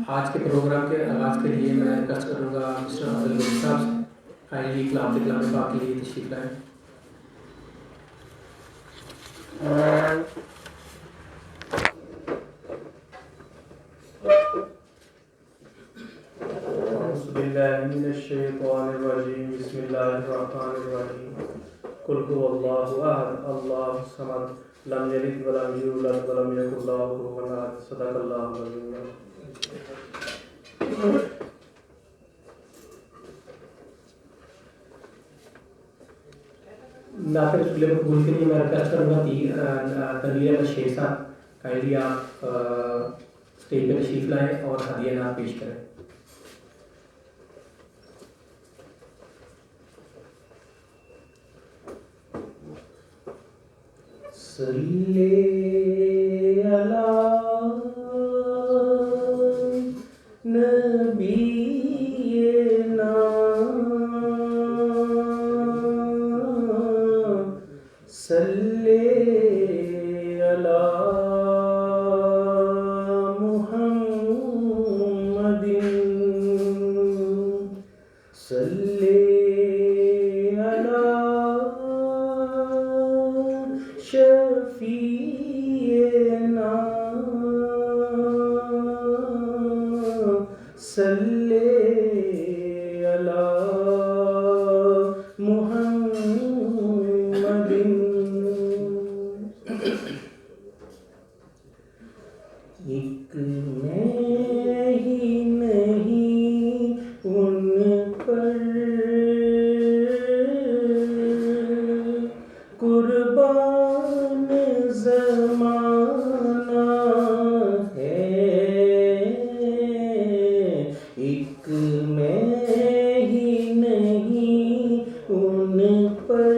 آج کے پروگرام کے آغاز کے لیے میں ریکویسٹ کروں گا مسٹر عادل غنی صاحب سے کائنڈلی کلام پاک کے لیے تشریف لائیں. اعوذ باللہ من الشیطان الرجیم بسم اللہ الرحمن الرحیم قل هو اللہ احد اللہ الصمد لم یلد ولم یولد ولم یکن له کفوا احد صدق اللہ العظیم. ناطق رسول مقبول کے لیے میں ریکویسٹ کروں گا تنویر احمد شیخ صاحب کائنڈلی آپ اسٹیج پہ تشریف لائیں اور ہدیہ نعت پیش کریں. صلی علی نبینا صلی علی محمد صلی شفیعنا صلی علی محمد. ایک میں ہی نہیں ان پر قربان زمانہ ہے. ایک میں ہی نہیں ان پر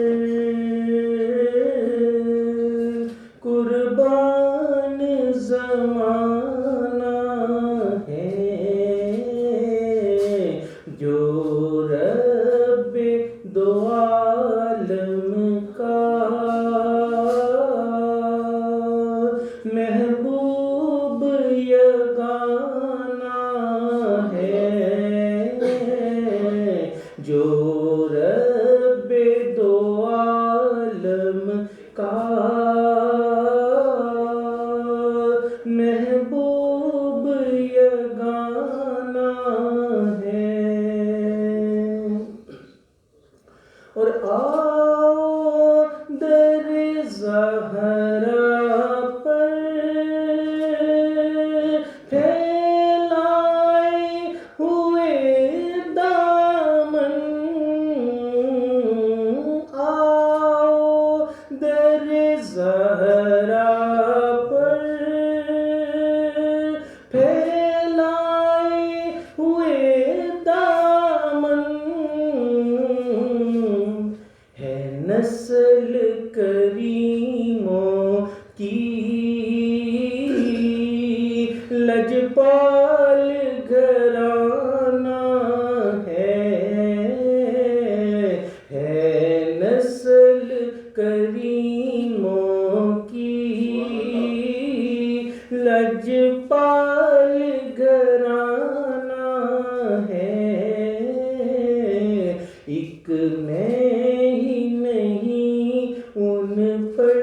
قربان زمانہ ہے. جو رب دو عالم کا محبوب یگانہ ہے. جو رب دو عالم کا محبوب یگانہ ہے. اور آؤ در زہرا پر پھیلائے ہوئے دامن. آؤ در زہرا پر پھیلائے ہوئے دامن. ہے نسل کریموں کی لجپال گھرانہ ہے. نسل کریموں کی لجپال گھرانہ ہے. ایک میں ہی نہیں ان پر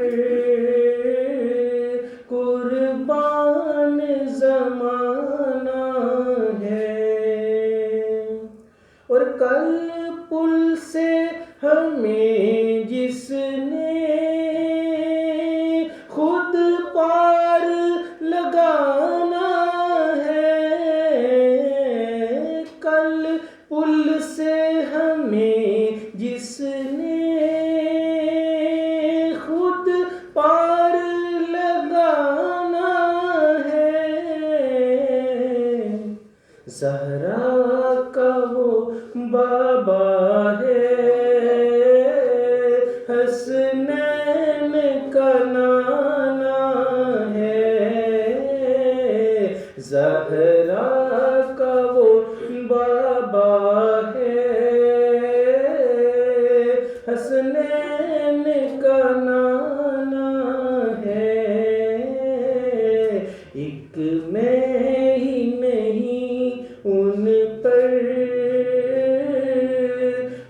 قربان زمانہ ہے. اور کل پل سے ہمیں جس نے خود پار لگانا ہے. کل پل سے ہمیں جس نے خود پار لگانا ہے. زہرا کا وہ بابا ہے حسنین کا نانا ہے. زہرا کا وہ بابا ہے حسنین کا نانا ہے. ایک میں ہی نہیں ان پر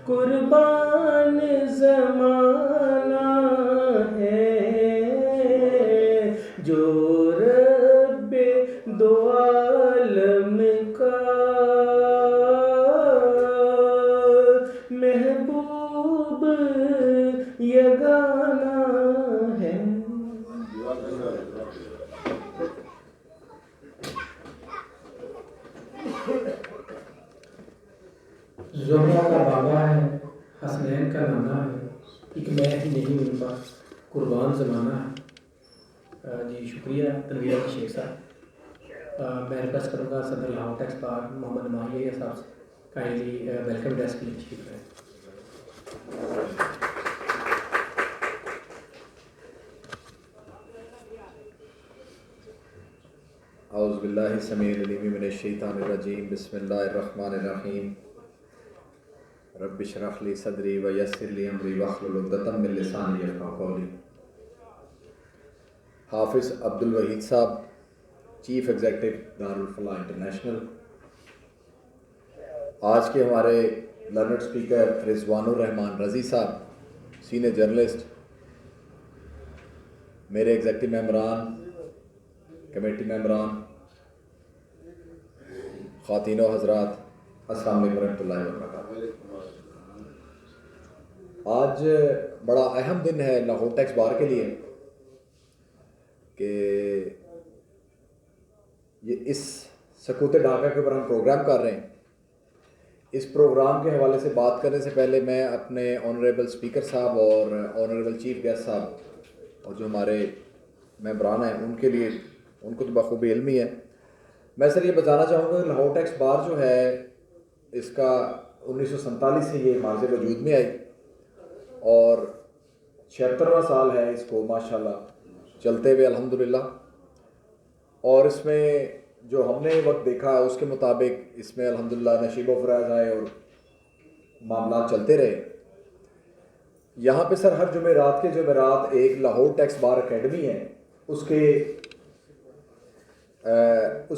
قربان زمانہ ہے، جو رب دو عالم کا محبوب یگانہ ہے۔ زہرا کا بابا ہے، حسنین کا نانا ہے، ایک میں ہی نہیں ان کا قربان زمانہ ہے۔ جی شکریہ تنویر شیخ صاحب۔ میں ریکویسٹ کروں گا صدر لاہور ٹیکس بار محمد ماہیہ صاحب سے کائنڈلی ویلکم ڈیسک کے لیے تشریف لائیں۔ اعوذ باللہ السمیع العلیم من الشیطان الرجیم، بسم اللہ الرحمن الرحیم۔ رب اشرح لی صدری ویسر لی امری واحلل عقدۃ من لسانی یفقہوا قولی۔ حافظ عبدالوحید صاحب، چیف ایگزیکٹو دارالفلاح انٹرنیشنل۔ آج کے ہمارے لرنڈ اسپیکر رضوان الرحمان رضی صاحب، سینئر جرنلسٹ، میرے ایگزیکٹو ممبران، کمیٹی ممبران، خواتین و حضرات، السلام علیکم ورحمۃ اللہ وبرکاتہ۔ آج بڑا اہم دن ہے لاہور ٹیکس بار کے لیے کہ یہ اس سکوت ڈھاکہ کے اوپر ہم پروگرام کر رہے ہیں۔ اس پروگرام کے حوالے سے بات کرنے سے پہلے میں اپنے آنریبل اسپیکر صاحب اور آنریبل چیف گیسٹ صاحب اور جو ہمارے ممبران ہیں ان کے لیے، ان کو تو بخوبی علم ہی ہے، میں سر یہ بتانا چاہوں گا کہ لاہور ٹیکس بار جو ہے اس کا 1947 سے یہ مارز وجود میں آئی اور 76واں سال ہے اس کو ماشاءاللہ چلتے ہوئے الحمدللہ۔ اور اس میں جو ہم نے وقت دیکھا اس کے مطابق اس میں الحمدللہ نشیب و فراز آئے اور معاملات چلتے رہے۔ یہاں پہ سر ہر جمعرات کے جمعرات ایک لاہور ٹیکس بار اکیڈمی ہے، اس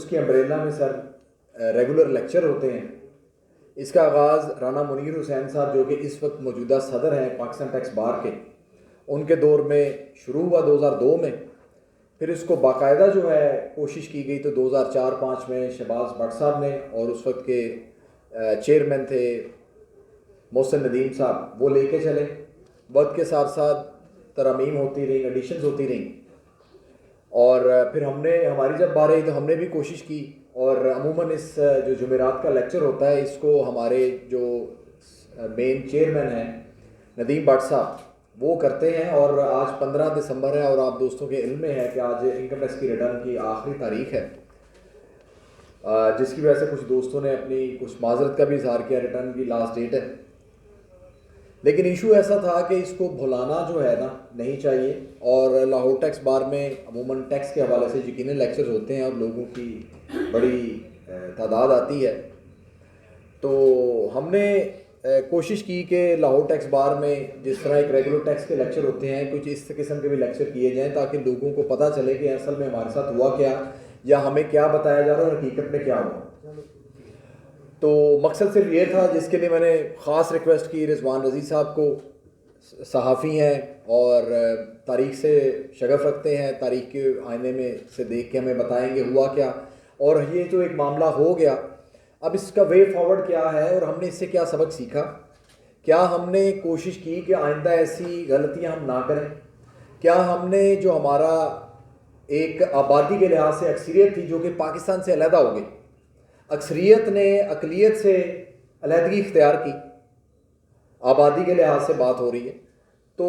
کی امبریلا میں سر ریگولر لیکچر ہوتے ہیں۔ اس کا آغاز رانا منیر حسین صاحب جو کہ اس وقت موجودہ صدر ہیں پاکستان ٹیکس بار کے، ان کے دور میں شروع ہوا 2002 میں۔ پھر اس کو باقاعدہ جو ہے کوشش کی گئی تو 2004-05 میں شہباز بٹ صاحب نے، اور اس وقت کے چیئرمین تھے محسن ندیم صاحب، وہ لے کے چلے۔ وقت کے ساتھ ساتھ ترامیم ہوتی رہیں، ایڈیشنز ہوتی رہیں، اور پھر ہماری جب بار آئی تو ہم نے بھی کوشش کی، اور عموماً اس جو جمعرات کا لیکچر ہوتا ہے اس کو ہمارے جو مین چیئرمین ہیں ندیم بٹ صاحب وہ کرتے ہیں۔ اور آج 15 دسمبر ہے اور آپ دوستوں کے علم میں ہے کہ آج انکم ٹیکس کی ریٹرن کی آخری تاریخ ہے، جس کی وجہ سے کچھ دوستوں نے اپنی کچھ معذرت کا بھی اظہار کیا، ریٹرن کی لاسٹ ڈیٹ ہے۔ لیکن ایشو ایسا تھا کہ اس کو بھلانا جو ہے نا نہیں چاہیے، اور لاہور ٹیکس بار میں عموماً ٹیکس کے حوالے سے یقیناً لیکچرز ہوتے ہیں اور لوگوں کی بڑی تعداد آتی ہے، تو ہم نے کوشش کی کہ لاہور ٹیکس بار میں جس طرح ایک ریگولر ٹیکس کے لیکچر ہوتے ہیں کچھ اس قسم کے بھی لیکچر کیے جائیں تاکہ لوگوں کو پتہ چلے کہ اصل میں ہمارے ساتھ ہوا کیا، یا ہمیں کیا بتایا جا رہا ہے اور حقیقت میں کیا ہوا۔ تو مقصد صرف یہ تھا جس کے لیے میں نے خاص ریکویسٹ کی رضوان رضی صاحب کو، صحافی ہیں اور تاریخ سے شغف رکھتے ہیں، تاریخ کے آئینے میں سے دیکھ کے ہمیں بتائیں گے ہوا کیا، اور یہ جو ایک معاملہ ہو گیا اب اس کا وے فارورڈ کیا ہے اور ہم نے اس سے کیا سبق سیکھا، کیا ہم نے کوشش کی کہ آئندہ ایسی غلطیاں ہم نہ کریں، کیا ہم نے جو ہمارا ایک آبادی کے لحاظ سے اکثریت تھی جو کہ پاکستان سے علیحدہ ہو گئی، اکثریت نے اقلیت سے علیحدگی اختیار کی، آبادی کے لحاظ سے بات ہو رہی ہے، تو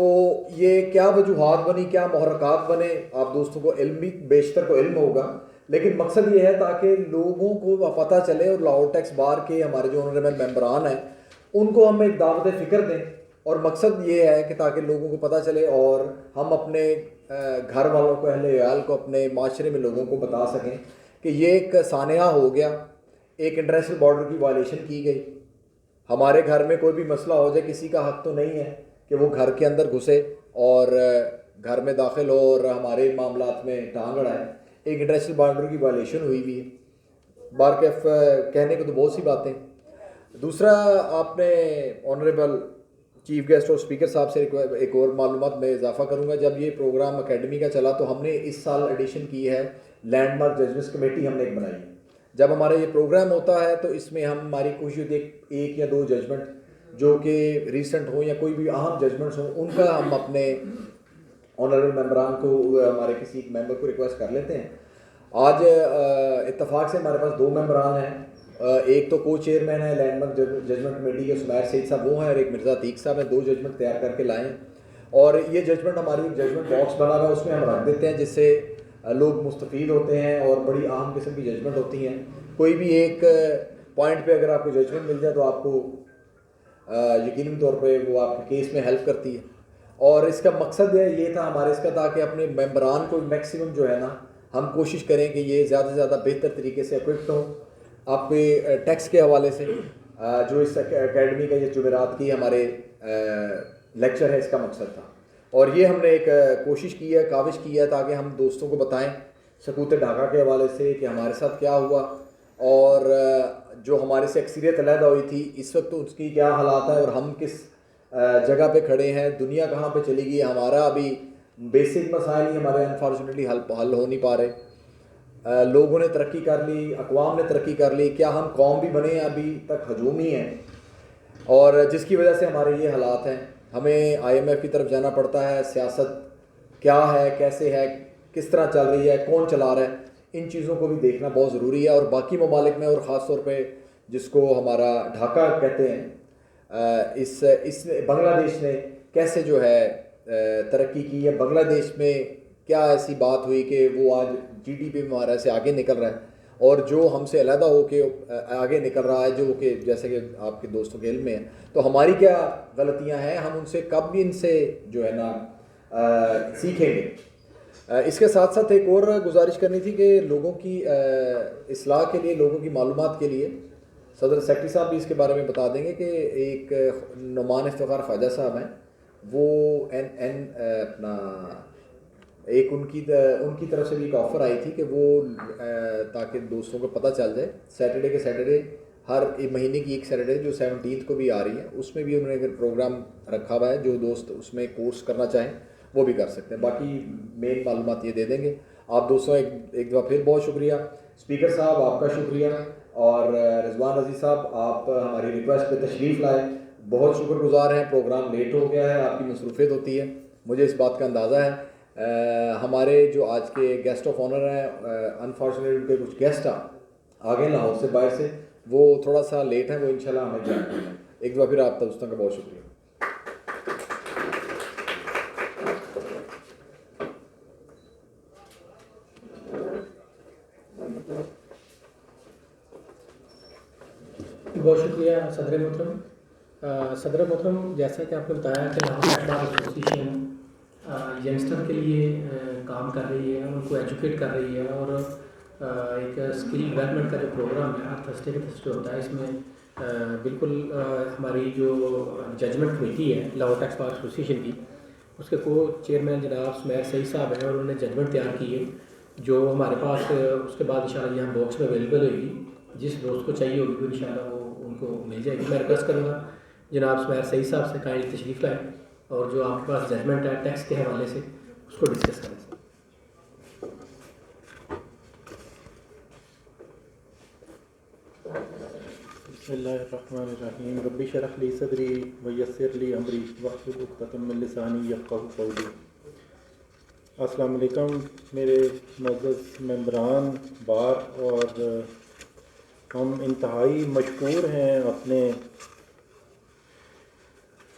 یہ کیا وجوہات بنی، کیا محرکات بنے، آپ دوستوں کو علم بھی بیشتر کو علم ہوگا، لیکن مقصد یہ ہے تاکہ لوگوں کو پتہ چلے، اور لاہور ٹیکس بار کے ہمارے جو آنریبل ممبران ہیں ان کو ہم ایک دعوت فکر دیں، اور مقصد یہ ہے کہ تاکہ لوگوں کو پتہ چلے اور ہم اپنے گھر والوں کو، اہل عیال کو، اپنے معاشرے میں لوگوں کو بتا سکیں کہ یہ ایک سانحہ ہو گیا، ایک انٹرنیشنل بارڈر کی وائلیشن کی گئی، ہمارے گھر میں کوئی بھی مسئلہ ہو جائے کسی کا حق تو نہیں ہے کہ وہ گھر کے اندر گھسے اور گھر میں داخل ہو اور ہمارے معاملات میں ٹانگ اڑائے، ایک انٹرنیشنل باؤنڈری کی وائلیشن ہوئی ہوئی ہے. بارکیف کہنے کو تو بہت سی باتیں. دوسرا آپ نے آنریبل چیف گیسٹ اور اسپیکر صاحب سے ایک اور معلومات میں اضافہ کروں گا. جب یہ پروگرام اکیڈمی کا چلا تو ہم نے اس سال ایڈیشن کی ہے لینڈ مارک ججمنٹس کمیٹی ہم نے ایک بنائی ہے. جب ہمارا یہ پروگرام ہوتا ہے تو اس میں ہماری کوشش ہوتی ہے ایک یا دو ججمنٹ جو کہ ریسنٹ ہوں یا کوئی بھی اہم ججمنٹس ہوں ان کا ہم اپنے آنریبل ممبران کو ہمارے کسی ایک ممبر کو ریکویسٹ کر لیتے ہیں. آج اتفاق سے ہمارے پاس 2 ممبران ہیں. ایک تو کو چیئرمین ہے لینڈ مارک ججمنٹ کمیٹی کے سمیر سعید صاحب وہ ہیں, اور ایک مرزا عتیق صاحب ہیں. 2 ججمنٹ تیار کر کے لائے ہیں اور یہ ججمنٹ ہماری ججمنٹ باکس بنا ہوا ہے, اس میں ہم رکھ دیتے ہیں جس سے لوگ مستفید ہوتے ہیں اور بڑی اہم قسم کی ججمنٹ ہوتی ہیں. کوئی بھی ایک پوائنٹ پہ اگر آپ کو ججمنٹ مل جائے تو آپ کو یقینی طور پہ وہ آپ کے کیس میں ہیلپ کرتی ہے. اور اس کا مقصد یہ تھا ہمارے اس کا تاکہ اپنے ممبران کو میکسیمم جو ہے نا ہم کوشش کریں کہ یہ زیادہ سے زیادہ بہتر طریقے سے اکوپڈ ہوں. آپ کے ٹیکس کے حوالے سے جو اس اکیڈمی کا یہ جمعرات کی ہمارے لیکچر ہے اس کا مقصد تھا, اور یہ ہم نے ایک کوشش کی ہے, کاوش کی ہے تاکہ ہم دوستوں کو بتائیں سقوط ڈھاکہ کے حوالے سے کہ ہمارے ساتھ کیا ہوا اور جو ہمارے سے اکثریت علیحدہ ہوئی تھی اس وقت اس کی کیا حالات ہیں اور ہم کس جگہ پہ کھڑے ہیں, دنیا کہاں پہ چلی گئی. ہمارا ابھی بیسک مسائل ہی ہمارے انفارچونیٹلی حل ہو نہیں پا رہے. لوگوں نے ترقی کر لی, اقوام نے ترقی کر لی, کیا ہم قوم بھی بنے ابھی تک ہجوم ہی ہیں, اور جس کی وجہ سے ہمارے یہ حالات ہیں. ہمیں IMF کی طرف جانا پڑتا ہے. سیاست کیا ہے, کیسے ہے, کس طرح چل رہی ہے, کون چلا رہا ہے, ان چیزوں کو بھی دیکھنا بہت ضروری ہے. اور باقی ممالک میں اور خاص طور پہ جس کو ہمارا ڈھاکہ کہتے ہیں, اس بنگلہ دیش نے کیسے جو ہے ترقی کی ہے. بنگلہ دیش میں کیا ایسی بات ہوئی کہ وہ آج GDP میں ہمارا سے آگے نکل رہا ہے, اور جو ہم سے علیحدہ ہو کے آگے نکل رہا ہے جو کہ جیسے کہ آپ کے دوستوں کے علم میں ہے. تو ہماری کیا غلطیاں ہیں, ہم ان سے کب بھی ان سے جو ہے نا سیکھیں گے. اس کے ساتھ ساتھ ایک اور گزارش کرنی تھی کہ لوگوں کی اصلاح کے لیے, لوگوں کی معلومات کے لیے صدر سیکرٹری صاحب بھی اس کے بارے میں بتا دیں گے کہ ایک نعمان افتخار خواجہ صاحب ہیں, وہ اپنا ایک ان کی طرف سے بھی ایک آفر آئی تھی کہ وہ تاکہ دوستوں کو پتہ چل جائے, سیٹرڈے کے سیٹرڈے ہر مہینے کی ایک سیٹرڈے جو 17 کو بھی آ رہی ہے اس میں بھی انہوں نے ایک پروگرام رکھا ہوا ہے. جو دوست اس میں کورس کرنا چاہیں وہ بھی کر سکتے ہیں. باقی مین معلومات یہ دے دیں گے. آپ دوستوں ایک دفعہ پھر بہت شکریہ. اسپیکر صاحب آپ کا شکریہ, اور رضوان عزیز صاحب آپ ہماری ریکویسٹ پہ تشریف لائے, بہت شکر گزار ہیں. پروگرام لیٹ ہو گیا ہے, آپ کی مصروفیت ہوتی ہے, مجھے اس بات کا اندازہ ہے. ہمارے جو آج کے گیسٹ آف آنر ہیں, انفارچونیٹلی ان کے کچھ گیسٹ آگے لاہور سے باہر سے, وہ تھوڑا سا لیٹ ہیں, وہ انشاءاللہ ہمیں جوائن کریں گے. ایک دفعہ پھر آپ دوستوں کا بہت شکریہ. بہت شکریہ صدر محترم. صدر محترم, جیسا کہ آپ نے بتایا کہ لاہور بار ایسوسیشن ینگسٹر کے لیے کام کر رہی ہے, ان کو ایجوکیٹ کر رہی ہے, اور ایک اسکل ڈیولپمنٹ کا جو پروگرام ہے ہر تھرسڈے کے تھرسڈے ہوتا ہے. اس میں بالکل ہماری جو ججمنٹ کمیٹی ہے لاہور ٹیکس بار ایسوسیشن کی, اس کے کو چیئرمین جناب سمیر سعید صاحب ہیں, اور انہوں نے ججمنٹ تیار کی ہے جو ہمارے پاس اس کے بعد انشاءاللہ یہاں باکس میں اویلیبل ہوئے گی. جس دوست کو چاہیے ہوگی تو انشاءاللہ وہ ان کو مل جائے گی. میں ریکویسٹ کروں گا جناب سمیر سعید صاحب سے کائنڈلی تشریف لائیں, اور جو آپ کے پاس ججمنٹ ہے ٹیکس کے حوالے سے اس کو ڈسکس کریں. بسم اللہ الرحمن الرحیم. رب اشرح لی صدری ویسر لی امری واحلل عقدۃ من لسانی یفقہوا قولی. السلام علیکم میرے معزز ممبران بار, اور ہم انتہائی مشکور ہیں اپنے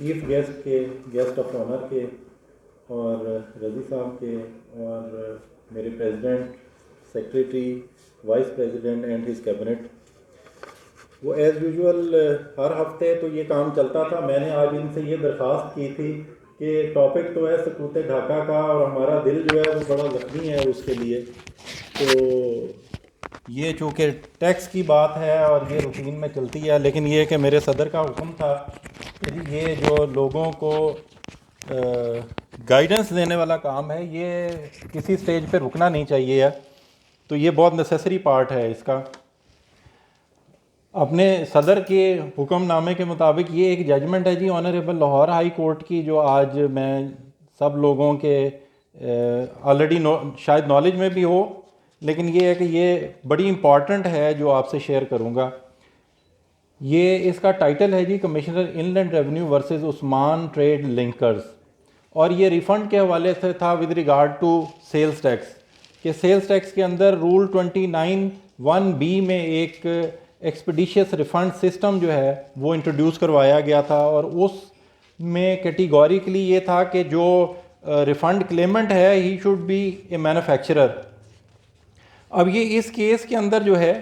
چیف گیسٹ کے, گیسٹ آف آنر کے, اور رضی صاحب کے, اور میرے president, secretary, vice president and his cabinet. وہ ایز یوزول ہر ہفتے تو یہ کام چلتا تھا. میں نے آج ان سے یہ درخواست کی تھی کہ ٹاپک تو ہے سقوط ڈھاکہ کا, اور ہمارا دل جو ہے وہ بڑا زخمی ہے اس کے لیے. تو یہ چونکہ ٹیکس کی بات ہے اور یہ روٹین میں چلتی ہے, لیکن یہ کہ میرے صدر کا حکم تھا کہ یہ جو لوگوں کو گائیڈنس دینے والا کام ہے یہ کسی سٹیج پہ رکنا نہیں چاہیے ہے. تو یہ بہت نیسیسری پارٹ ہے اس کا. اپنے صدر کے حکم نامے کے مطابق یہ ایک ججمنٹ ہے جی آنریبل لاہور ہائی کورٹ کی, جو آج میں سب لوگوں کے آلریڈی شاید نالج میں بھی ہو, لیکن یہ ہے کہ یہ بڑی امپورٹنٹ ہے جو آپ سے شیئر کروں گا. یہ اس کا ٹائٹل ہے جی commissioner inland revenue versus Usman trade linkers, اور یہ ریفنڈ کے حوالے سے تھا with regard to sales tax, کہ سیلز ٹیکس کے اندر رول 29(1)(b) میں ایک ایکسپیڈیشیس ریفنڈ سسٹم جو ہے وہ انٹروڈیوس کروایا گیا تھا, اور اس میں کیٹیگوریکلی یہ تھا کہ جو ریفنڈ کلیمنٹ ہے he should be a manufacturer. اب یہ اس کیس کے اندر جو ہے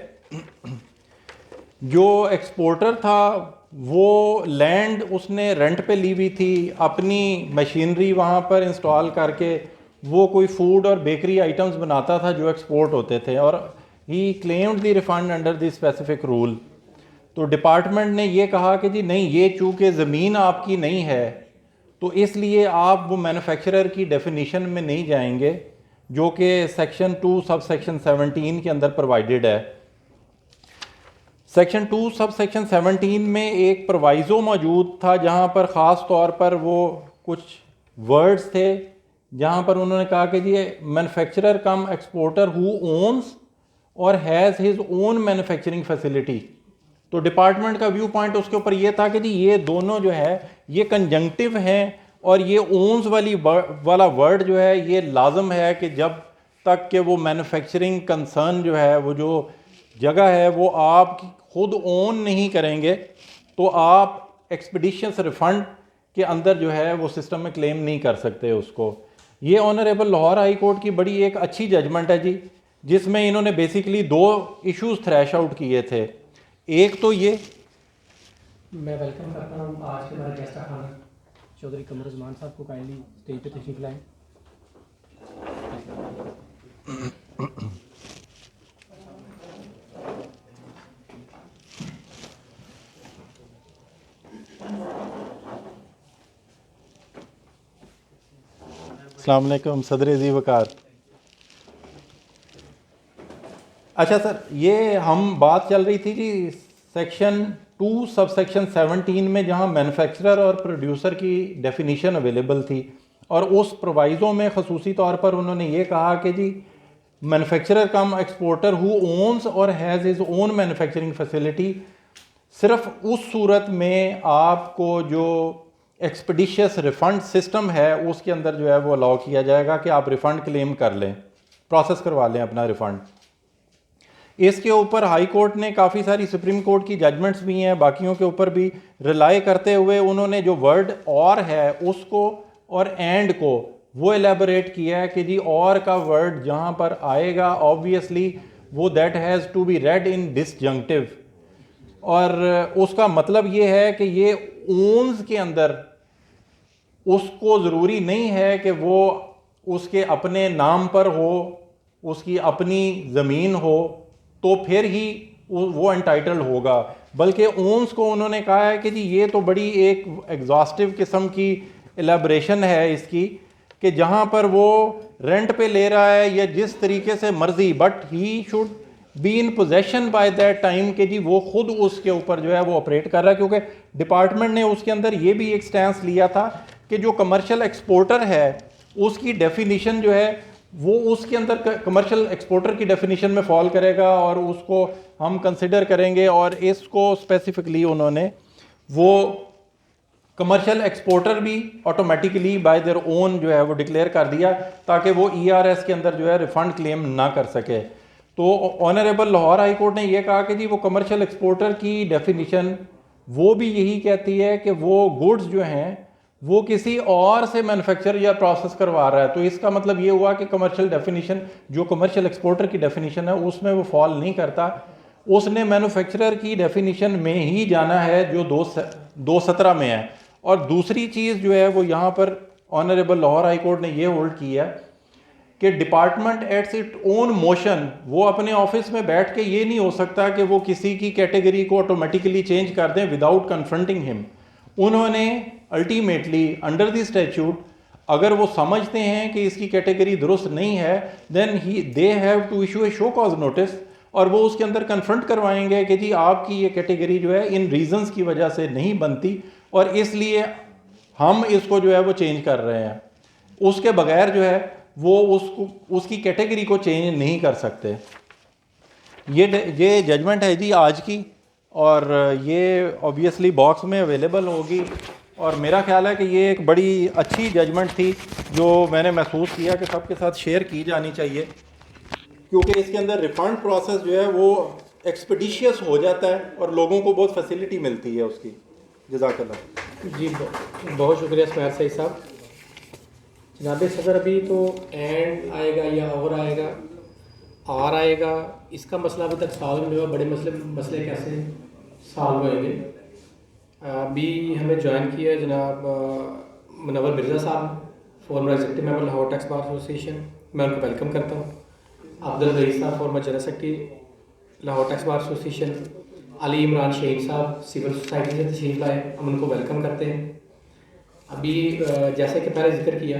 جو ایکسپورٹر تھا وہ لینڈ اس نے رینٹ پہ لی ہوئی تھی, اپنی مشینری وہاں پر انسٹال کر کے وہ کوئی فوڈ اور بیکری آئٹمز بناتا تھا جو ایکسپورٹ ہوتے تھے, اور he claimed the refund under the specific rule. تو ڈپارٹمنٹ نے یہ کہا کہ جی نہیں, یہ چونکہ زمین آپ کی نہیں ہے تو اس لیے آپ وہ مینوفیکچرر کی ڈیفینیشن میں نہیں جائیں گے جو کہ سیکشن 2 سب سیکشن 17 کے اندر پرووائڈڈ ہے. سیکشن 2 سب سیکشن 17 میں ایک پروائزو موجود تھا جہاں پر خاص طور پر وہ کچھ ورڈز تھے جہاں پر انہوں نے کہا کہ جی مینوفیکچرر کم ایکسپورٹر ہو اونز اور has his own manufacturing facility. تو ڈپارٹمنٹ کا ویو پوائنٹ اس کے اوپر یہ تھا کہ جی یہ دونوں جو ہے یہ کنجنکٹیو ہیں, اور یہ اونز والا ورڈ جو ہے یہ لازم ہے کہ جب تک کہ وہ مینوفیکچرنگ کنسرن جو ہے وہ جو جگہ ہے وہ آپ خود اون نہیں کریں گے تو آپ ایکسپیڈیشنس ریفنڈ کے اندر جو ہے وہ سسٹم میں کلیم نہیں کر سکتے اس کو. یہ آنریبل لاہور ہائی کورٹ کی بڑی ایک اچھی ججمنٹ ہے جی, جس میں انہوں نے بیسیکلی 2 ایشوز تھریش آؤٹ کیے تھے. ایک تو یہ, میں ویلکم کرتا ہوں آج کے ہمارے گیسٹ خانہ چودھری قمر عثمان صاحب کو, کائنڈلی اسٹیج پہ تشریف لائیں. السلام علیکم صدر عزیز وقار. اچھا سر, یہ ہم بات چل رہی تھی جی سیکشن 2 سب سیکشن 17 میں جہاں مینوفیکچرر اور پروڈیوسر کی ڈیفینیشن اویلیبل تھی, اور اس پرووائزوں میں خصوصی طور پر انہوں نے یہ کہا کہ جی مینوفیکچرر کم ایکسپورٹر ہو اونز اور has his own manufacturing facility, صرف اس صورت میں آپ کو جو ایکسپیڈیشیس ریفنڈ سسٹم ہے اس کے اندر جو ہے وہ الاؤ کیا جائے گا کہ آپ ریفنڈ کلیم کر لیں, پروسیس کروا لیں اپنا ریفنڈ. اس کے اوپر ہائی کورٹ نے کافی ساری سپریم کورٹ کی ججمنٹس بھی ہیں, باقیوں کے اوپر بھی ریلائی کرتے ہوئے انہوں نے جو ورڈ اور ہے اس کو اور اینڈ کو وہ ایلیبوریٹ کیا ہے کہ جی اور کا ورڈ جہاں پر آئے گا آبویسلی وہ that has to be read in disjunctive, اور اس کا مطلب یہ ہے کہ یہ اونز کے اندر اس کو ضروری نہیں ہے کہ وہ اس کے اپنے نام پر ہو, اس کی اپنی زمین ہو تو پھر ہی وہ انٹائٹلڈ ہوگا, بلکہ اونز کو انہوں نے کہا ہے کہ جی یہ تو بڑی ایک ایگزاسٹیو قسم کی ایلیبریشن ہے اس کی کہ جہاں پر وہ رینٹ پہ لے رہا ہے یا جس طریقے سے مرضی, but he should be in position by that time کہ جی وہ خود اس کے اوپر جو ہے وہ آپریٹ کر رہا ہے, کیونکہ ڈپارٹمنٹ نے اس کے اندر یہ بھی ایک سٹینس لیا تھا کہ جو کمرشل ایکسپورٹر ہے اس کی ڈیفینیشن جو ہے وہ اس کے اندر کمرشل ایکسپورٹر کی ڈیفینیشن میں فال کرے گا اور اس کو ہم کنسیڈر کریں گے, اور اس کو اسپیسیفکلی انہوں نے وہ کمرشل ایکسپورٹر بھی آٹومیٹیکلی بائی دیئر اون جو ہے وہ ڈکلیئر کر دیا تاکہ وہ ERS کے اندر جو ہے ریفنڈ کلیم نہ کر سکے. تو آنریبل لاہور ہائی کورٹ نے یہ کہا کہ جی وہ کمرشل ایکسپورٹر کی ڈیفینیشن وہ بھی یہی کہتی ہے کہ وہ گڈز جو ہیں وہ کسی اور سے مینوفیکچر یا پروسیس کروا رہا ہے, تو اس کا مطلب یہ ہوا کہ کمرشل ڈیفینیشن جو کمرشل ایکسپورٹر کی ڈیفینیشن ہے اس میں وہ فال نہیں کرتا, اس نے مینوفیکچرر کی ڈیفینیشن میں ہی جانا ہے جو 217 میں ہے. اور دوسری چیز جو ہے وہ یہاں پر آنریبل لاہور ہائی کورٹ نے یہ ہولڈ کیا کہ department its at own motion, وہ اپنے آفس میں بیٹھ کے یہ نہیں ہو سکتا کہ وہ کسی کی کیٹیگری کو آٹومیٹیکلی چینج کر دیں وداؤٹ کنفرنٹنگ ہم. انہوں نے الٹیمیٹلی انڈر دی اسٹیچوٹ اگر وہ سمجھتے ہیں کہ اس کی کیٹیگری درست نہیں ہے then they have to issue a show cause notice, اور وہ اس کے اندر کنفرنٹ کروائیں گے کہ جی آپ کی یہ کیٹیگری جو ہے ان ریزنز کی وجہ سے نہیں بنتی اور اس لیے ہم اس کو جو ہے وہ چینج کر رہے ہیں. اس کے بغیر جو ہے وہ اس کی کیٹیگری کو چینج نہیں کر سکتے. یہ ججمنٹ ہے جی آج کی, اور یہ اوبیسلی باکس میں اویلیبل ہوگی, اور میرا خیال ہے کہ یہ ایک بڑی اچھی ججمنٹ تھی جو میں نے محسوس کیا کہ سب کے ساتھ شیئر کی جانی چاہیے, کیونکہ اس کے اندر ریفنڈ پروسیس جو ہے وہ ایکسپیڈیشیس ہو جاتا ہے اور لوگوں کو بہت فیسلٹی ملتی ہے اس کی. جزاک اللہ. جی بہت شکریہ اسماعیل سعید صاحب. جناب صدر ابھی تو اینڈ آئے گا یا اور آئے گا, آر آئے گا, اس کا مسئلہ ابھی تک سالو نہیں ہوا. بڑے مسئلے کیسے سالو ہوئیں گے؟ ابھی ہمیں جوائن کیا ہے جناب منور مرزا صاحب, former executive member Lahore tax bar association. میں ان کو ویلکم کرتا ہوں. عبدالرئیس صاحب former general secretary Lahore tax bar association. Ali Imran Shahid صاحب سول سوسائٹی سے تشریف لائے, ہم ان کو ویلکم کرتے ہیں. ابھی جیسے کہ پہلے ذکر کیا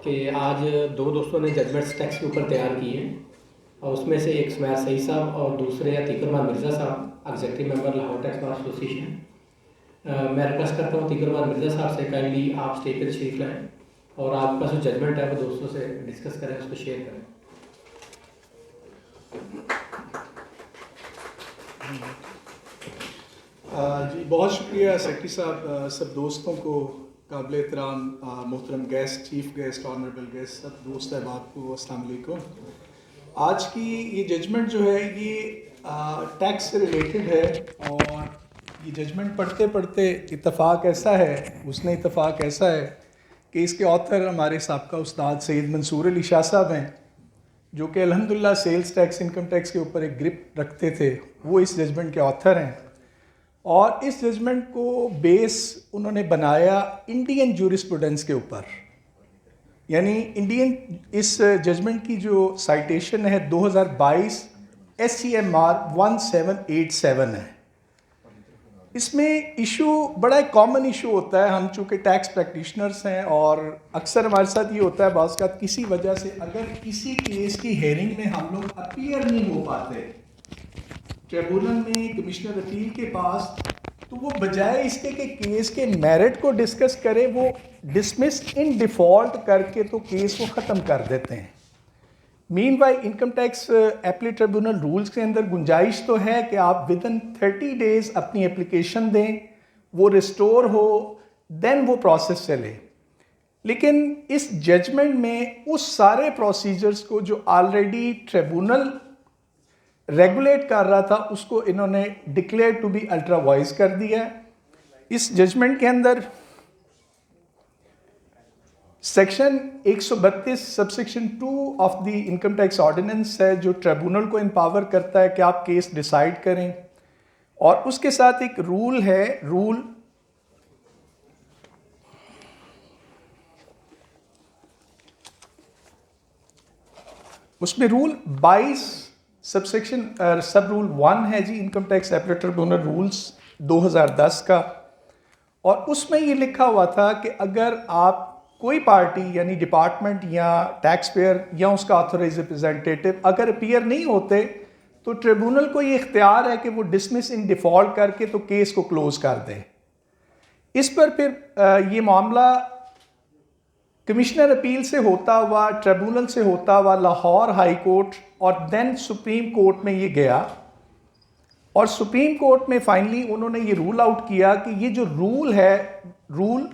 کہ آج دو دوستوں نے ججمنٹس ٹیکس کے اوپر تیار کیے ہیں, اور اس میں سے ایک اسماعیل سعید صاحب اور دوسرے عتیق الرحمان مرزا صاحب executive member Lahore tax bar association. میں ریکویسٹ کرتا ہوں عتیق الرحمان مرزا صاحب سے کائنڈلی آپ اسٹیج پہ تشریف لائیں اور آپ کا جو ججمنٹ ہے وہ دوستوں سے ڈسکس کریں, اس کو شیئر کریں. جی بہت شکریہ سیکرٹری صاحب, سب دوستوں کو, قابل احترام محترم guest, chief guest, honourable guest, سب دوست احباب کو السلام علیکم. آج کی یہ ججمنٹ جو ہے یہ ٹیکس سے ریلیٹڈ ہے, اور یہ ججمنٹ پڑھتے پڑھتے اتفاق ایسا ہے, حسن اتفاق ایسا ہے کہ اس کے آتھر ہمارے سابقہ استاد سید منصور علی شاہ صاحب ہیں, جو کہ الحمدللہ سیلز ٹیکس, انکم ٹیکس کے اوپر ایک گرپ رکھتے تھے. وہ اس ججمنٹ کے آتھر ہیں, اور اس ججمنٹ کو بیس انہوں نے بنایا انڈین جورسپروڈنس کے اوپر. یعنی انڈین اس ججمنٹ کی جو سائٹیشن ہے 2022 SCMR 1787 ہے. اس میں ایشو بڑا ایک کامن ایشو ہوتا ہے. ہم چونکہ ٹیکس پریکٹیشنرز ہیں اور اکثر ہمارے ساتھ یہ ہوتا ہے بعض اوقات کسی وجہ سے اگر کسی کیس کی ہیئرنگ میں ہم لوگ اپیئر نہیں ہو پاتے ٹریبونل میں, کمشنر اپیل کے پاس, تو وہ بجائے اس کے کہ کیس کے میرٹ کو ڈسکس کرے وہ ڈسمس ان ڈیفالٹ کر کے تو کیس کو ختم کر دیتے ہیں. مین وائی income tax appellate tribunal rules کے اندر گنجائش تو ہے کہ آپ ودن 30 days اپنی اپلیکیشن دیں, وہ ریسٹور ہو, دین وہ پروسیس چلے. لیکن اس ججمنٹ میں اس سارے پروسیجرز کو جو آلریڈی ٹریبونل ریگولیٹ کر رہا تھا اس کو انہوں نے declare to be ultra vires کر دیا. اس ججمنٹ کے اندر section 132 sub section 2 of the income tax ordinance ہے جو ٹریبونل کو امپاور کرتا ہے کہ آپ کیس ڈیسائیڈ کریں, اور اس کے ساتھ ایک رول ہے, رول اس میں rule 22 sub section sub rule 1 ہے جی income tax appellate tribunal rules 2010 کا. اور اس میں یہ لکھا ہوا تھا کہ اگر آپ کوئی پارٹی یعنی ڈپارٹمنٹ یا ٹیکس پیئر یا اس کا آتھورائز ریپرزینٹیٹو اگر اپیئر نہیں ہوتے تو ٹریبونل کو یہ اختیار ہے کہ وہ ڈسمس ان ڈیفالٹ کر کے تو کیس کو کلوز کر دے. اس پر پھر یہ معاملہ کمشنر اپیل سے ہوتا ہوا, ٹریبونل سے ہوتا ہوا لاہور ہائی کورٹ اور دین سپریم کورٹ میں یہ گیا, اور سپریم کورٹ میں فائنلی انہوں نے یہ رول آؤٹ کیا کہ یہ جو رول ہے, rule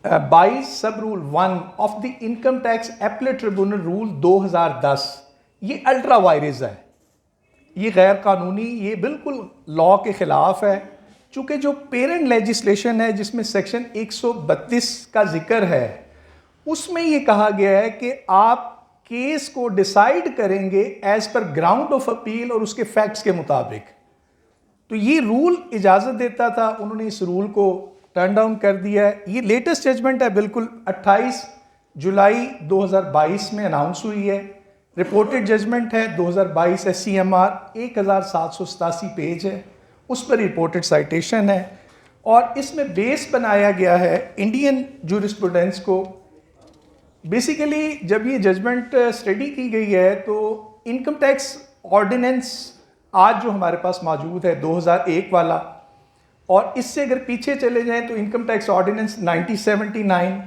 22 sub rule 1 of the income tax appellate tribunal rule 2010, یہ الٹرا وائرز ہے, یہ غیر قانونی, یہ بالکل لاء کے خلاف ہے. چونکہ جو پیرنٹ لیجسلیشن ہے جس میں سیکشن 132 کا ذکر ہے اس میں یہ کہا گیا ہے کہ آپ کیس کو ڈیسائیڈ کریں گے as per ground of appeal اور اس کے فیکٹس کے مطابق. تو یہ رول اجازت دیتا تھا, انہوں نے اس رول کو ٹرن ڈاؤن کر دیا ہے. یہ لیٹسٹ ججمنٹ ہے, بالکل 28 جولائی 2022 میں اناؤنس ہوئی ہے. رپورٹڈ ججمنٹ ہے 2022 SCMR 1787 پیج ہے, اس پر رپورٹڈ سائٹیشن ہے. اور اس میں بیس بنایا گیا ہے انڈین جورسپروڈنس کو. بیسیکلی جب یہ ججمنٹ اسٹڈی کی گئی ہے تو انکم ٹیکس آرڈیننس آج جو ہمارے پاس موجود ہے 2001 والا, اور اس سے اگر پیچھے چلے جائیں تو انکم ٹیکس آرڈیننس 1979,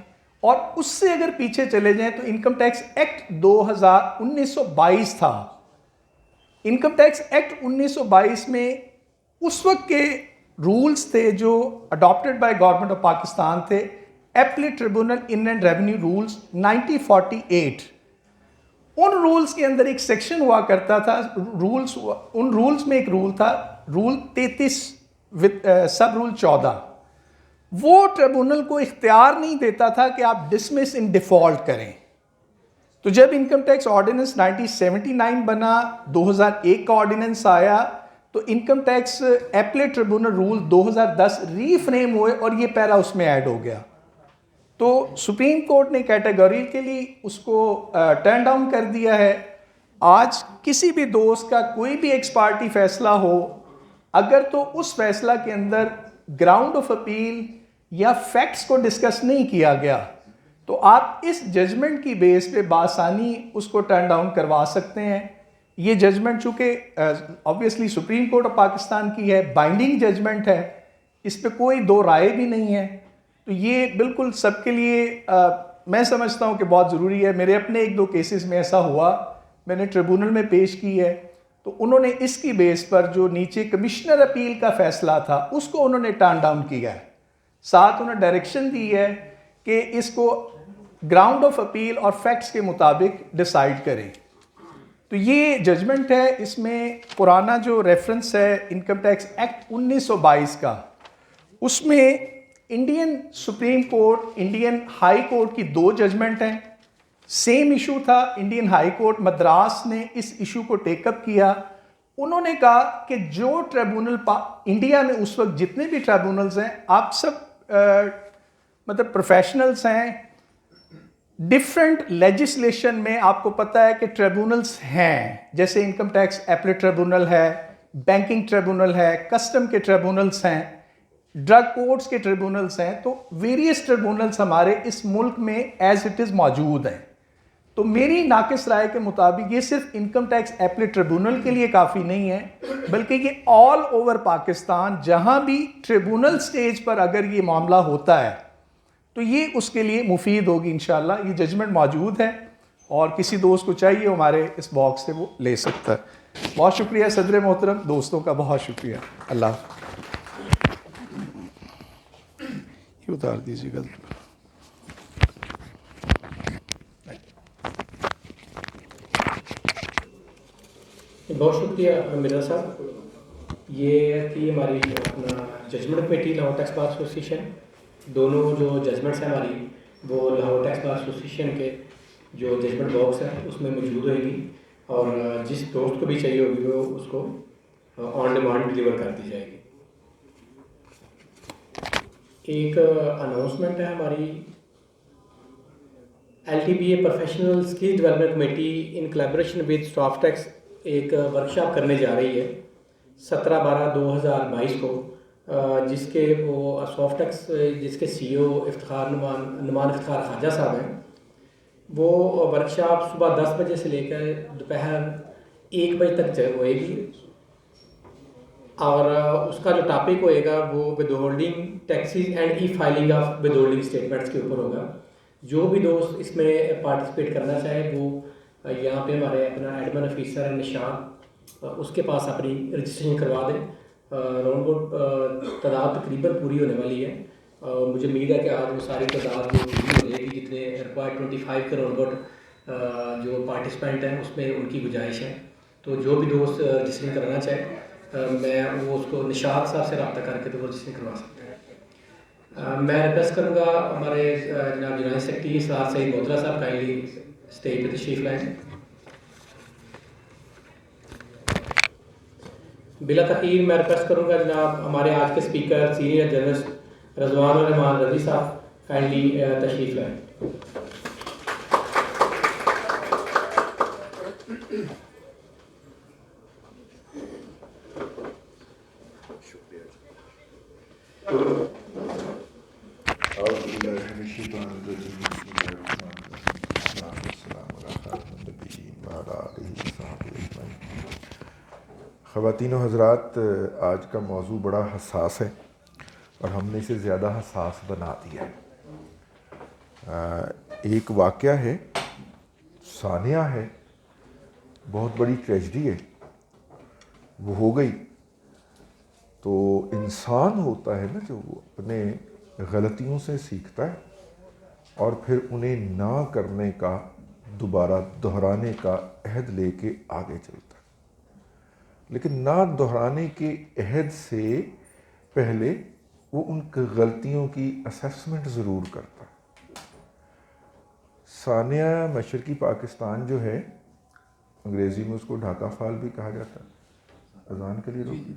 اور اس سے اگر پیچھے چلے جائیں تو انکم ٹیکس ایکٹ 1922 تھا. انکم ٹیکس ایکٹ 1922 میں اس وقت کے رولز تھے جو adapted by government of Pakistan تھے, ایپلیٹ ٹریبونل انلینڈ ریونیو رولز 1948. ان رولز کے اندر ایک سیکشن ہوا کرتا تھا, ان رولز میں ایک رول تھا, رول 33 سب رول 14. وہ ٹریبونل کو اختیار نہیں دیتا تھا کہ آپ ڈسمس ان ڈیفالٹ کریں. تو جب انکم ٹیکس آرڈیننس 1979 بنا, 2001 کا آرڈیننس آیا, تو income tax appellate tribunal rule 2010 reframe ہوئے اور یہ پیرا اس میں ایڈ ہو گیا. تو سپریم کورٹ نے کیٹیگوریکلی اس کو ٹرن ڈاؤن کر دیا ہے. آج کسی بھی دوست کا کوئی بھی ایکس پارٹی فیصلہ ہو, اگر تو اس فیصلہ کے اندر گراؤنڈ آف اپیل یا فیکٹس کو ڈسکس نہیں کیا گیا تو آپ اس ججمنٹ کی بیس پہ بآسانی اس کو ٹرن ڈاؤن کروا سکتے ہیں. یہ ججمنٹ چونکہ obviously supreme court of Pakistan کی ہے, بائنڈنگ ججمنٹ ہے, اس پہ کوئی دو رائے بھی نہیں ہے. تو یہ بالکل سب کے لیے میں سمجھتا ہوں کہ بہت ضروری ہے. میرے اپنے ایک دو کیسز میں ایسا ہوا, میں نے ٹریبونل میں پیش کی ہے, تو انہوں نے اس کی بیس پر جو نیچے کمشنر اپیل کا فیصلہ تھا اس کو انہوں نے ٹرن ڈاؤن کیا ہے. ساتھ انہوں نے ڈائریکشن دی ہے کہ اس کو گراؤنڈ آف اپیل اور فیکٹس کے مطابق ڈیسائیڈ کریں. تو یہ ججمنٹ ہے. اس میں پرانا جو ریفرنس ہے انکم ٹیکس ایکٹ 1922 کا, اس میں Indian supreme court, Indian high court کی دو ججمنٹ ہیں. سیم ایشو تھا, انڈین ہائی کورٹ مدراس نے اس ایشو کو ٹیک اپ کیا. انہوں نے کہا کہ جو ٹریبونل انڈیا میں اس وقت جتنے بھی ٹریبونلز ہیں, آپ سب مطلب پروفیشنلز ہیں, ڈفرینٹ لیجسلیشن میں آپ کو پتہ ہے کہ ٹریبونلز ہیں, جیسے انکم ٹیکس ایپلیٹ ٹریبونل ہے, بینکنگ ٹریبونل ہے, کسٹم کے ٹریبونلز ہیں, ڈرگ کورٹس کے ٹریبونلز ہیں. تو ویریس ٹریبونلز ہمارے اس ملک میں ایز اٹ از موجود ہیں. تو میری ناقص رائے کے مطابق یہ صرف انکم ٹیکس ایپلیٹ ٹریبونل کے لیے کافی نہیں ہے, بلکہ یہ آل اوور پاکستان جہاں بھی ٹریبونل سٹیج پر اگر یہ معاملہ ہوتا ہے تو یہ اس کے لیے مفید ہوگی انشاءاللہ. یہ ججمنٹ موجود ہے اور کسی دوست کو چاہیے ہمارے اس باکس سے وہ لے سکتا ہے. بہت شکریہ صدر محترم, دوستوں کا بہت شکریہ. اللہ یہ اتار دیجیے گا. بہت شکریہ مرزا صاحب. یہ تھی ہماری اپنا judgement committee Lahore tax bar association. دونوں جو ججمنٹس ہیں ہماری وہ لاہور ٹیکس بار ایسوسیشن کے جو ججمنٹ باکس ہے اس میں موجود ہوئے گی, اور جس دوست کو بھی چاہیے ہوگی وہ اس کو آن ڈیمانڈ ڈلیور کر دی جائے گی. ایک اناؤنسمنٹ ہے ہماری LTBA professional skill development committee in collaboration with soft tax ایک ورکشاپ کرنے جا رہی ہے 17/12/2022 کو, جس کے وہ سافٹ ٹیکس جس کے CEO نعمان افتخار خواجہ صاحب ہیں. وہ ورکشاپ صبح 10 بجے سے لے کر دوپہر 1 بجے تک ہوئے گی, اور اس کا جو ٹاپک ہوئے گا وہ withholding taxes and e filing of withholding statements کے اوپر ہوگا. جو بھی دوست اس میں پارٹیسپیٹ کرنا چاہے وہ یہاں پہ ہمارے اپنا ایڈمن آفیسر ہے نشان, اس کے پاس اپنی رجسٹریشن کروا دیں. راؤنڈ بوٹ تعداد تقریباً پوری ہونے والی ہے. مجھے امید ہے کہ آج وہ ساری تعداد پوری ہو جائے گی جتنے ریکوائرڈ 25 کے راؤنڈ بوٹ جو پارٹیسپینٹ ہیں اس میں ان کی گنجائش ہے. تو جو بھی دوست رجسٹریشن کرانا چاہے میں وہ اس کو نشاط صاحب سے رابطہ کر کے تو وہ رجسٹریشن کروا سکتے ہیں. میں ریکویسٹ کروں گا ہمارے جناب جنرل سیکرٹری سعد سعید بوترا صاحب کائنڈلی اسٹیج پہ تشریف لائیں. بلا تاخیر میں ریکویسٹ کروں گا جناب ہمارے آج کے اسپیکر سینئر جرنلسٹ رضوان الرحمان رضی صاحب کائنڈلی تشریف لائیں. شکریہ. خواتین و حضرات، آج کا موضوع بڑا حساس ہے اور ہم نے اسے زیادہ حساس بنا دیا ہے۔ ایک واقعہ ہے، ثانیہ ہے، بہت بڑی ٹریجڈی ہے، وہ ہو گئی تو انسان ہوتا ہے نا جو وہ اپنے غلطیوں سے سیکھتا ہے اور پھر انہیں نہ کرنے کا، دوبارہ دہرانے کا عہد لے کے آگے چلتا ہے، لیکن نہ دہرانے کے عہد سے پہلے وہ ان غلطیوں کی اسیسمنٹ ضرور کرتا ہے۔ ثانیہ مشرقی پاکستان جو ہے، انگریزی میں اس کو ڈھاکہ فال بھی کہا جاتا ہے۔ اذان کے لیے روکی۔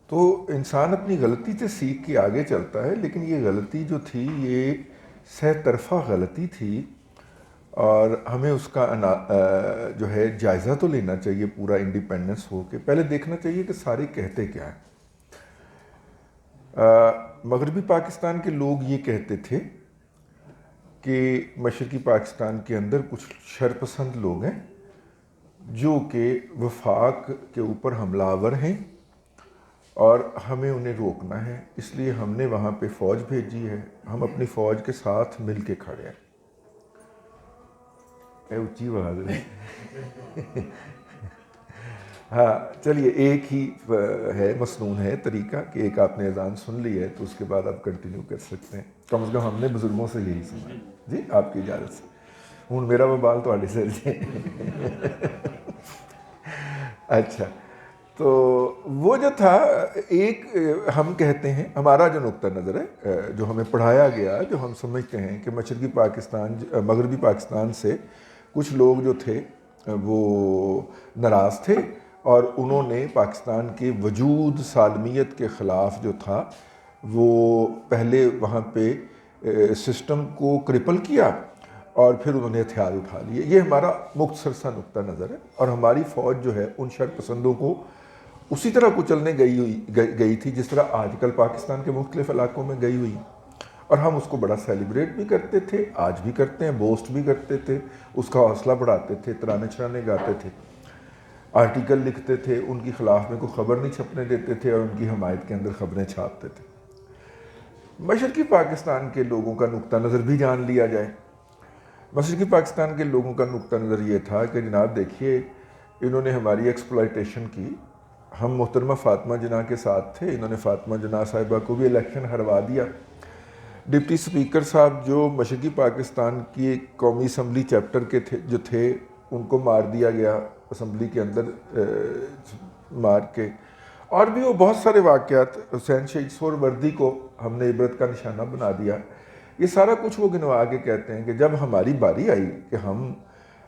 تو انسان اپنی غلطی سے سیکھ کے آگے چلتا ہے، لیکن یہ غلطی جو تھی یہ سہ طرفہ غلطی تھی اور ہمیں اس کا جو ہے جائزہ تو لینا چاہیے پورا انڈیپینڈنس ہو کے۔ پہلے دیکھنا چاہیے کہ سارے کہتے کیا ہیں۔ مغربی پاکستان کے لوگ یہ کہتے تھے کہ مشرقی پاکستان کے اندر کچھ شرپسند لوگ ہیں جو کہ وفاق کے اوپر حملہ آور ہیں اور ہمیں انہیں روکنا ہے، اس لیے ہم نے وہاں پہ فوج بھیجی ہے، ہم اپنی فوج کے ساتھ مل کے کھڑے ہیں۔ اے اونچی آواز ہے۔ ہاں چلیے، ایک ہی ہے، مسنون ہے طریقہ کہ ایک آپ نے اذان سن لی ہے تو اس کے بعد آپ کنٹینیو کر سکتے ہیں، کم از کم ہم نے بزرگوں سے یہی سنا۔ جی آپ کی اجازت سے ہوں میرا ببال تھوڑے سر جی۔ اچھا، تو وہ جو تھا، ایک ہم کہتے ہیں، ہمارا جو نقطہ نظر ہے جو ہمیں پڑھایا گیا، جو ہم سمجھتے ہیں کہ مشرقی پاکستان، مغربی پاکستان سے کچھ لوگ جو تھے وہ ناراض تھے اور انہوں نے پاکستان کے وجود سالمیت کے خلاف جو تھا وہ پہلے وہاں پہ سسٹم کو کرپل کیا اور پھر انہوں نے ہتھیار اٹھا لیے۔ یہ ہمارا مختصر سا نقطہ نظر ہے، اور ہماری فوج جو ہے ان شرپسندوں کو اسی طرح کچلنے گئی تھی جس طرح آج کل پاکستان کے مختلف علاقوں میں گئی ہوئی، اور ہم اس کو بڑا سیلیبریٹ بھی کرتے تھے، آج بھی کرتے ہیں، بوسٹ بھی کرتے تھے، اس کا حوصلہ بڑھاتے تھے، ترانے چھرانے گاتے تھے، آرٹیکل لکھتے تھے، ان کی خلاف میں کوئی خبر نہیں چھپنے دیتے تھے اور ان کی حمایت کے اندر خبریں چھاپتے تھے۔ مشرقی پاکستان کے لوگوں کا نقطہ نظر بھی جان لیا جائے۔ مشرقی پاکستان کے لوگوں کا نقطہ نظر یہ تھا کہ جناب دیکھیے، انہوں نے ہماری ایکسپلائٹیشن کی، ہم محترمہ فاطمہ جناح کے ساتھ تھے، انہوں نے فاطمہ جناح صاحبہ کو بھی الیکشن ہروا دیا۔ ڈپٹی سپیکر صاحب جو مشرقی پاکستان کی قومی اسمبلی چیپٹر کے جو تھے ان کو مار دیا گیا اسمبلی کے اندر مار کے، اور بھی وہ بہت سارے واقعات، حسین شہید سہروردی کو ہم نے عبرت کا نشانہ بنا دیا۔ یہ سارا کچھ وہ گنوا کے کہتے ہیں کہ جب ہماری باری آئی کہ ہم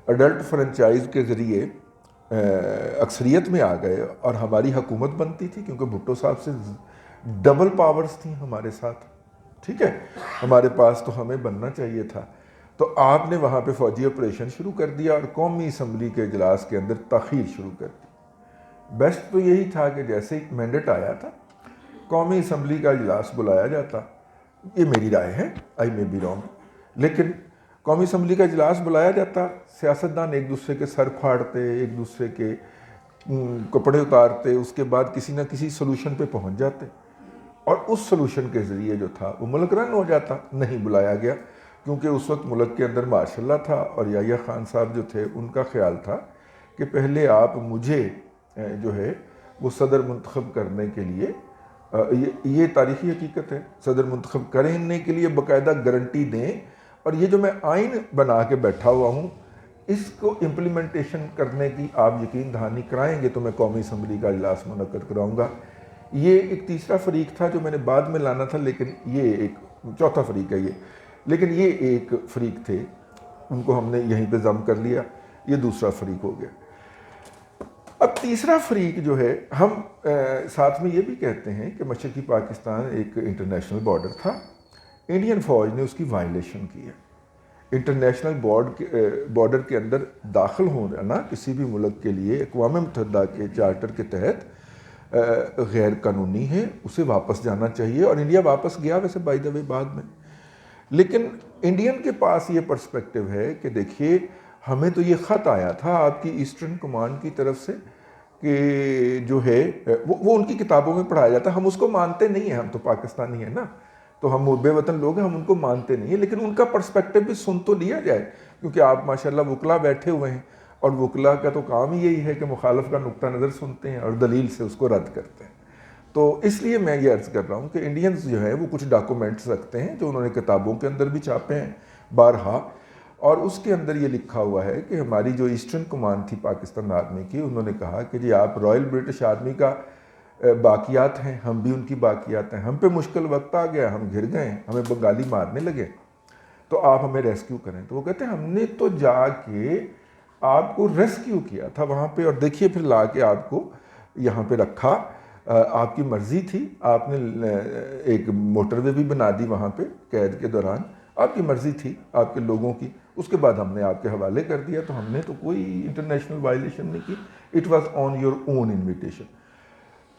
اڈلٹ فرنچائز کے ذریعے اکثریت میں آ گئے اور ہماری حکومت بنتی تھی، کیونکہ بھٹو صاحب سے ڈبل پاورز تھیں ہمارے ساتھ، ٹھیک ہے، ہمارے پاس تو ہمیں بننا چاہیے تھا، تو آپ نے وہاں پہ فوجی آپریشن شروع کر دیا اور قومی اسمبلی کے اجلاس کے اندر تاخیر شروع کر دی۔ بیسٹ تو یہی تھا کہ جیسے ہی مینڈیٹ آیا تھا قومی اسمبلی کا اجلاس بلایا جاتا، یہ میری رائے ہے، آئی میں بی رانگ، لیکن قومی اسمبلی کا اجلاس بلایا جاتا، سیاستدان ایک دوسرے کے سر پھاڑتے، ایک دوسرے کے کپڑے اتارتے، اس کے بعد کسی نہ کسی سلوشن پہ پہنچ جاتے اور اس سلوشن کے ذریعے جو تھا وہ ملک رن ہو جاتا۔ نہیں بلایا گیا کیونکہ اس وقت ملک کے اندر ماشاء اللہ تھا، اور یحییٰ خان صاحب جو تھے ان کا خیال تھا کہ پہلے آپ مجھے جو ہے وہ صدر منتخب کرنے کے لیے، یہ تاریخی حقیقت ہے، صدر منتخب کرنے کے لیے باقاعدہ گارنٹی دیں، اور یہ جو میں آئین بنا کے بیٹھا ہوا ہوں اس کو امپلیمنٹیشن کرنے کی آپ یقین دہانی کرائیں گے تو میں قومی اسمبلی کا اجلاس منعقد کراؤں گا۔ یہ ایک تیسرا فریق تھا جو میں نے بعد میں لانا تھا، لیکن یہ ایک چوتھا فریق ہے لیکن یہ ایک فریق تھے، ان کو ہم نے یہیں پہ ضم کر لیا، یہ دوسرا فریق ہو گیا۔ اب تیسرا فریق جو ہے، ہم ساتھ میں یہ بھی کہتے ہیں کہ مشرقی پاکستان ایک انٹرنیشنل بارڈر تھا، انڈین فوج نے اس کی وائلیشن کی ہے۔ انٹرنیشنل بارڈر کے اندر داخل ہونا کسی بھی ملک کے لیے اقوام متحدہ کے چارٹر کے تحت غیر قانونی ہے، اسے واپس جانا چاہیے، اور انڈیا واپس گیا ویسے بائی دا وے بعد میں، لیکن انڈین کے پاس یہ پرسپیکٹو ہے کہ دیکھیے ہمیں تو یہ خط آیا تھا آپ کی ایسٹرن کمانڈ کی طرف سے کہ جو ہے وہ ان کی کتابوں میں پڑھایا جاتا ہے، ہم اس کو مانتے نہیں ہیں، ہم تو پاکستانی ہیں نا، تو ہم بے وطن لوگ ہیں، ہم ان کو مانتے نہیں ہیں، لیکن ان کا پرسپیکٹو بھی سن تو لیا جائے، کیونکہ آپ ماشاءاللہ وکلا بیٹھے ہوئے ہیں، اور وکلا کا تو کام ہی یہی ہے کہ مخالف کا نقطہ نظر سنتے ہیں اور دلیل سے اس کو رد کرتے ہیں۔ تو اس لیے میں یہ عرض کر رہا ہوں کہ انڈینز جو ہیں وہ کچھ ڈاکومنٹس رکھتے ہیں جو انہوں نے کتابوں کے اندر بھی چھاپے ہیں بارہا، اور اس کے اندر یہ لکھا ہوا ہے کہ ہماری جو ایسٹرن کمانڈ تھی پاکستان آرمی کی، انہوں نے کہا کہ جی آپ رائل برٹش آرمی کا باقیات ہیں، ہم بھی ان کی باقیات ہیں، ہم پہ مشکل وقت آ گیا، ہم گھر گئے، ہمیں بنگالی مارنے لگے، تو آپ ہمیں ریسکیو کریں۔ تو وہ کہتے ہیں ہم نے تو جا کے آپ کو ریسکیو کیا تھا وہاں پہ، اور دیکھیے پھر لا کے آپ کو یہاں پہ رکھا، آپ کی مرضی تھی، آپ نے ایک موٹر وے بھی بنا دی وہاں پہ قید کے دوران، آپ کی مرضی تھی آپ کے لوگوں کی، اس کے بعد ہم نے آپ کے حوالے کر دیا، تو ہم نے تو کوئی انٹرنیشنل وائلیشن نہیں کی، it was on your own invitation.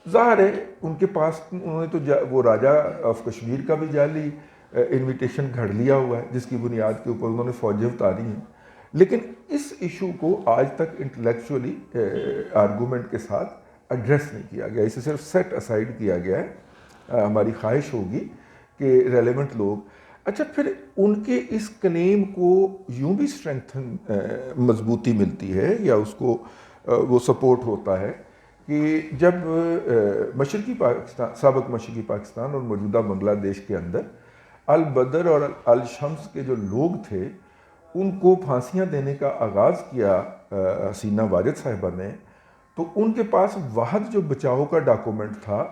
ظاہر ہے ان کے پاس انہوں نے تو وہ راجہ آف کشمیر کا بھی جعلی انویٹیشن گھڑ لیا ہوا ہے، جس کی بنیاد کے اوپر انہوں نے فوجیں اتاری ہیں، لیکن اس ایشو کو آج تک انٹلیکچولی آرگومنٹ کے ساتھ ایڈریس نہیں کیا گیا، اسے صرف سیٹ اسائیڈ کیا گیا ہے۔ ہماری خواہش ہوگی کہ ریلیونٹ لوگ، اچھا پھر ان کے اس کلیم کو یوں بھی اسٹرینگتھن مضبوطی ملتی ہے یا اس کو وہ سپورٹ ہوتا ہے کہ جب مشرقی پاکستان، سابق مشرقی پاکستان اور موجودہ بنگلہ دیش کے اندر البدر اور الشمس کے جو لوگ تھے ان کو پھانسیاں دینے کا آغاز کیا حسینہ واجد صاحبہ نے، تو ان کے پاس واحد جو بچاؤ کا ڈاکومنٹ تھا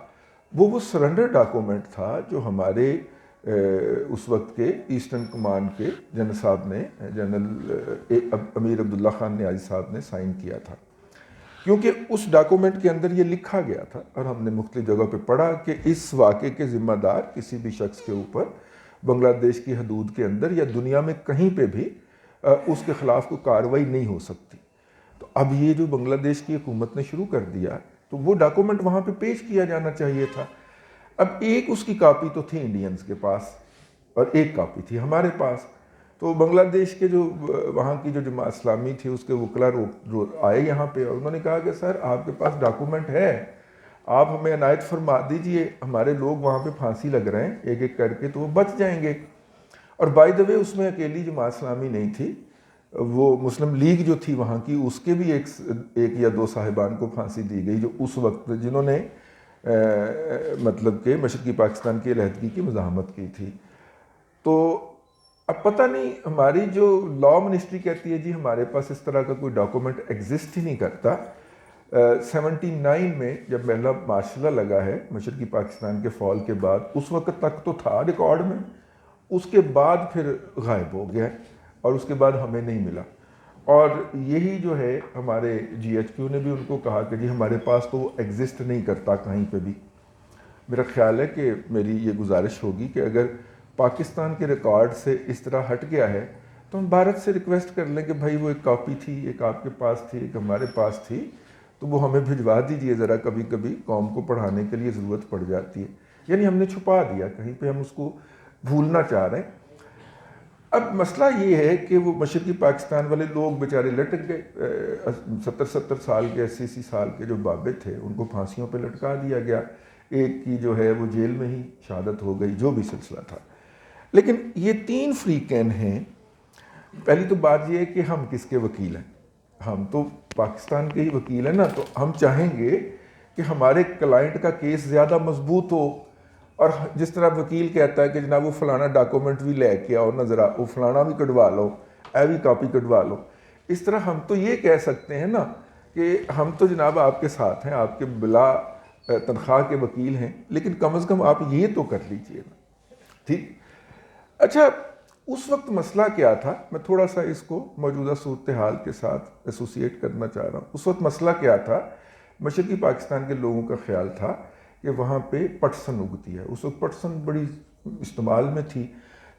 وہ سرنڈر ڈاکومنٹ تھا جو ہمارے اس وقت کے ایسٹرن کمانڈ کے جنرل صاحب نے، جنرل امیر عبداللہ خان نیازی صاحب نے سائن کیا تھا، کیونکہ اس ڈاکومنٹ کے اندر یہ لکھا گیا تھا، اور ہم نے مختلف جگہ پہ پڑھا کہ اس واقعے کے ذمہ دار کسی بھی شخص کے اوپر بنگلہ دیش کی حدود کے اندر یا دنیا میں کہیں پہ بھی اس کے خلاف کوئی کارروائی نہیں ہو سکتی۔ تو اب یہ جو بنگلہ دیش کی حکومت نے شروع کر دیا تو وہ ڈاکومنٹ وہاں پہ پیش کیا جانا چاہیے تھا۔ اب ایک اس کی کاپی تو تھی انڈینز کے پاس اور ایک کاپی تھی ہمارے پاس، تو بنگلہ دیش کے جو وہاں کی جو جماعت اسلامی تھی اس کے وکلا آئے یہاں پہ، اور انہوں نے کہا کہ سر آپ کے پاس ڈاکومنٹ ہے، آپ ہمیں عنایت فرما دیجئے، ہمارے لوگ وہاں پہ پھانسی لگ رہے ہیں ایک ایک کر کے تو وہ بچ جائیں گے۔ اور بائی دا وے اس میں اکیلی جماعت اسلامی نہیں تھی، وہ مسلم لیگ جو تھی وہاں کی، اس کے بھی ایک یا دو صاحبان کو پھانسی دی گئی جو اس وقت جنہوں نے مطلب کہ مشرقی پاکستان کی علیحدگی کی مزاحمت کی تھی۔ تو اب پتہ نہیں، ہماری جو لاء منسٹری کہتی ہے جی ہمارے پاس اس طرح کا کوئی ڈاکومنٹ ایگزسٹ ہی نہیں کرتا۔ 79 میں جب پہلا مارشل لا لگا ہے مشرقی پاکستان کے فال کے بعد، اس وقت تک تو تھا ریکارڈ میں، اس کے بعد پھر غائب ہو گیا ہے اور اس کے بعد ہمیں نہیں ملا. اور یہی جو ہے ہمارے جی ایچ کیو نے بھی ان کو کہا کہ جی ہمارے پاس تو وہ ایگزسٹ نہیں کرتا کہیں پہ بھی. میرا خیال ہے کہ میری یہ گزارش ہوگی کہ اگر پاکستان کے ریکارڈ سے اس طرح ہٹ گیا ہے تو ہم بھارت سے ریکویسٹ کر لیں کہ بھائی وہ ایک کاپی تھی، ایک آپ کے پاس تھی، ایک ہمارے پاس تھی، تو وہ ہمیں بھجوا دیجئے ذرا، کبھی کبھی قوم کو پڑھانے کے لیے ضرورت پڑ جاتی ہے. یعنی ہم نے چھپا دیا کہیں پہ، ہم اس کو بھولنا چاہ رہے ہیں. اب مسئلہ یہ ہے کہ وہ مشرقی پاکستان والے لوگ بیچارے لٹک گئے. 70 سال کے 80 سال کے جو بابے تھے ان کو پھانسیوں پہ لٹکا دیا گیا. ایک کی جو ہے وہ جیل میں ہی شہادت ہو گئی، جو بھی سلسلہ تھا. لیکن یہ 3 فریقین ہیں. پہلی تو بات یہ ہے کہ ہم کس کے وکیل ہیں؟ ہم تو پاکستان کے ہی وکیل ہیں نا. تو ہم چاہیں گے کہ ہمارے کلائنٹ کا کیس زیادہ مضبوط ہو، اور جس طرح وکیل کہتا ہے کہ جناب وہ فلانا ڈاکومنٹ بھی لے کے آؤ نا، ذرا وہ فلانا بھی کٹوا لو، اے بھی کاپی کٹوا لو. اس طرح ہم تو یہ کہہ سکتے ہیں نا کہ ہم تو جناب آپ کے ساتھ ہیں، آپ کے بلا تنخواہ کے وکیل ہیں، لیکن کم از کم آپ یہ تو کر لیجئے نا. ٹھیک. اچھا، اس وقت مسئلہ کیا تھا؟ میں تھوڑا سا اس کو موجودہ صورتحال کے ساتھ ایسوسیٹ کرنا چاہ رہا ہوں. اس وقت مسئلہ کیا تھا؟ مشرقی پاکستان کے لوگوں کا خیال تھا کہ وہاں پہ پٹسن اگتی ہے. اس وقت پٹسن بڑی استعمال میں تھی.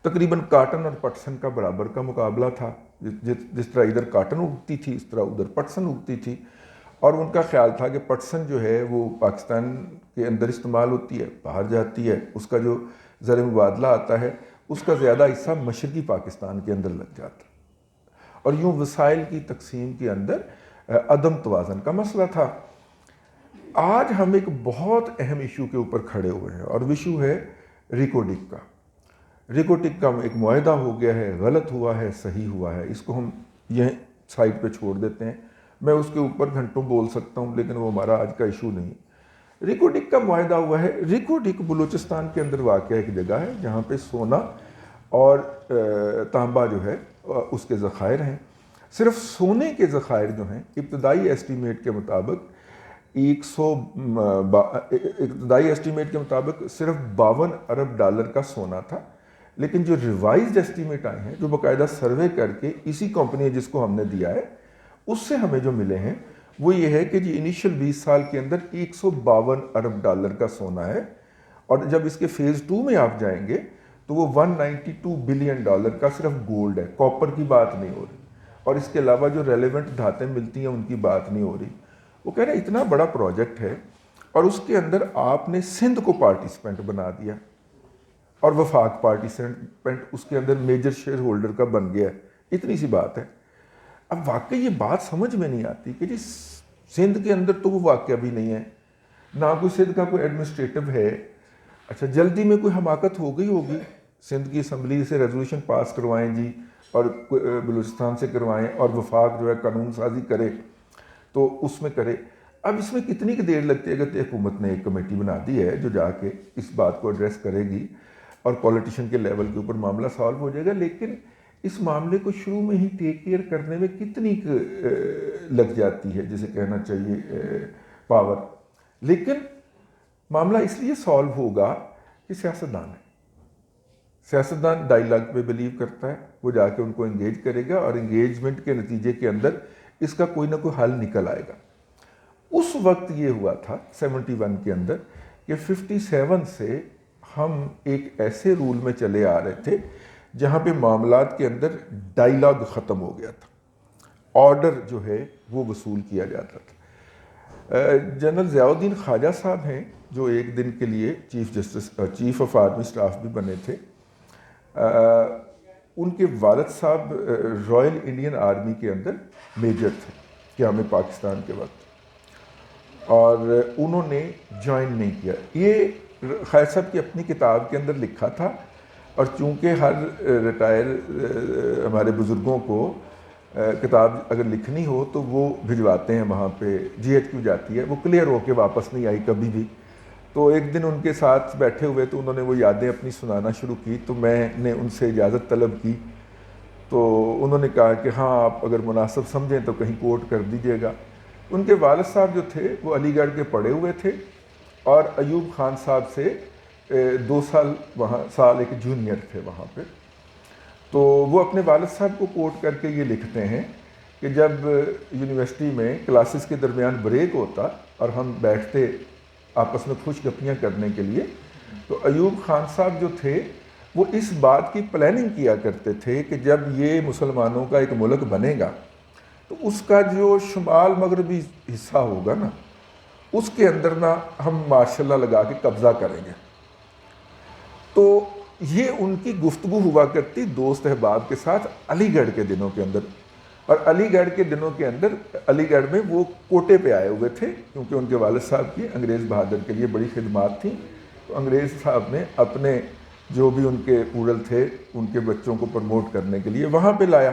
تقریباً کاٹن اور پٹسن کا برابر کا مقابلہ تھا. جس طرح ادھر کاٹن اگتی تھی اس طرح ادھر پٹسن اگتی تھی. اور ان کا خیال تھا کہ پٹسن جو ہے وہ پاکستان کے اندر استعمال ہوتی ہے، باہر جاتی ہے، اس کا جو زر مبادلہ آتا ہے اس کا زیادہ حصہ مشرقی پاکستان کے اندر لگ جاتا. اور یوں وسائل کی تقسیم کے اندر عدم توازن کا مسئلہ تھا. آج ہم ایک بہت اہم ایشو کے اوپر کھڑے ہوئے ہیں، اور ایشو ہے ریکوڈک کا. ریکوڈک کا ایک معاہدہ ہو گیا ہے، غلط ہوا ہے، صحیح ہوا ہے، اس کو ہم یہ سائٹ پہ چھوڑ دیتے ہیں. میں اس کے اوپر گھنٹوں بول سکتا ہوں، لیکن وہ ہمارا آج کا ایشو نہیں. ریکوڈک کا معاہدہ ہوا ہے. ریکوڈک بلوچستان کے اندر واقع ایک جگہ ہے جہاں پہ سونا اور تانبا جو ہے اس کے ذخائر ہیں. صرف سونے کے ذخائر جو ہیں ابتدائی ایسٹیمیٹ کے مطابق صرف 52 ارب ڈالر کا سونا تھا. لیکن جو ریوائزڈ ایسٹیمیٹ آئے ہیں، جو باقاعدہ سروے کر کے اسی کمپنی جس کو ہم نے دیا ہے اس سے ہمیں جو ملے ہیں، وہ یہ ہے کہ جی انیشل 20 سال کے اندر 152 ارب ڈالر کا سونا ہے. اور جب اس کے فیز 2 میں آپ جائیں گے تو وہ 192 بلین ڈالر کا صرف گولڈ ہے. کاپر کی بات نہیں ہو رہی، اور اس کے علاوہ جو ریلیونٹ دھاتیں ملتی ہیں ان کی بات نہیں ہو رہی. وہ کہہ رہے ہیں اتنا بڑا پروجیکٹ ہے اور اس کے اندر آپ نے سندھ کو پارٹیسپینٹ بنا دیا، اور وفاق پارٹیسپینٹ اس کے اندر میجر شیئر ہولڈر کا بن گیا ہے. اتنی سی بات ہے. اب واقعی یہ بات سمجھ میں نہیں آتی کہ جی سندھ کے اندر تو وہ واقعہ بھی نہیں ہے، نہ کوئی سندھ کا کوئی ایڈمنسٹریٹو ہے. اچھا، جلدی میں کوئی حماقت ہو گئی ہوگی، سندھ کی اسمبلی سے ریزولوشن پاس کروائیں جی، اور بلوچستان سے کروائیں، اور وفاق جو ہے قانون سازی کرے تو اس میں کرے. اب اس میں کتنی کی دیر لگتی ہے؟ اگر حکومت نے ایک کمیٹی بنا دی ہے جو جا کے اس بات کو ایڈریس کرے گی اور پولیٹیشین کے لیول کے اوپر معاملہ سالو ہو جائے گا. لیکن اس معاملے کو شروع میں ہی ٹیک کیئر کرنے میں کتنی لگ جاتی ہے، جسے کہنا چاہیے پاور. لیکن معاملہ اس لیے سالو ہوگا کہ سیاستدان ہے. سیاستدان ڈائیلاگ پہ بلیو کرتا ہے، وہ جا کے ان کو انگیج کرے گا، اور انگیجمنٹ کے نتیجے کے اندر اس کا کوئی نہ کوئی حل نکل آئے گا. اس وقت یہ ہوا تھا 71 کے اندر کہ 57 سے ہم ایک ایسے رول میں چلے آ رہے تھے جہاں پہ معاملات کے اندر ڈائیلاگ ختم ہو گیا تھا، آرڈر جو ہے وہ وصول کیا جاتا تھا. جنرل ضیاء الدین خواجہ صاحب ہیں جو ایک دن کے لیے چیف آف آرمی سٹاف بھی بنے تھے. ان کے والد صاحب رائل انڈین آرمی کے اندر میجر تھے قیام پاکستان کے وقت، اور انہوں نے جوائن نہیں کیا. یہ خیر صاحب کی اپنی کتاب کے اندر لکھا تھا، اور چونکہ ہر ریٹائر ہمارے بزرگوں کو کتاب اگر لکھنی ہو تو وہ بھجواتے ہیں وہاں پہ، جی ایچ کیو جاتی ہے، وہ کلیئر ہو کے واپس نہیں آئی کبھی بھی. تو ایک دن ان کے ساتھ بیٹھے ہوئے تو انہوں نے وہ یادیں اپنی سنانا شروع کی، تو میں نے ان سے اجازت طلب کی. تو انہوں نے کہا کہ ہاں آپ اگر مناسب سمجھیں تو کہیں کوٹ کر دیجیے گا. ان کے والد صاحب جو تھے وہ علی گڑھ کے پڑھے ہوئے تھے، اور ایوب خان صاحب سے 2 سال ایک جونیئر تھے وہاں پہ. تو وہ اپنے والد صاحب کو کوٹ کر کے یہ لکھتے ہیں کہ جب یونیورسٹی میں کلاسز کے درمیان بریک ہوتا اور ہم بیٹھتے آپس میں خوش گپیاں کرنے کے لیے, تو ایوب خان صاحب جو تھے وہ اس بات کی پلاننگ کیا کرتے تھے کہ جب یہ مسلمانوں کا ایک ملک بنے گا تو اس کا جو شمال مغربی حصہ ہوگا نا, اس کے اندر نا ہم ماشاء اللہ لگا کے قبضہ کریں گے. تو یہ ان کی گفتگو ہوا کرتی دوست احباب کے ساتھ علی گڑھ کے دنوں کے اندر. اور علی گڑھ کے دنوں کے اندر علی گڑھ میں وہ کوٹے پہ آئے ہوئے تھے کیونکہ ان کے والد صاحب کی انگریز بہادر کے لیے بڑی خدمات تھیں. تو انگریز صاحب نے اپنے جو بھی ان کے اورل تھے ان کے بچوں کو پروموٹ کرنے کے لیے وہاں پہ لایا.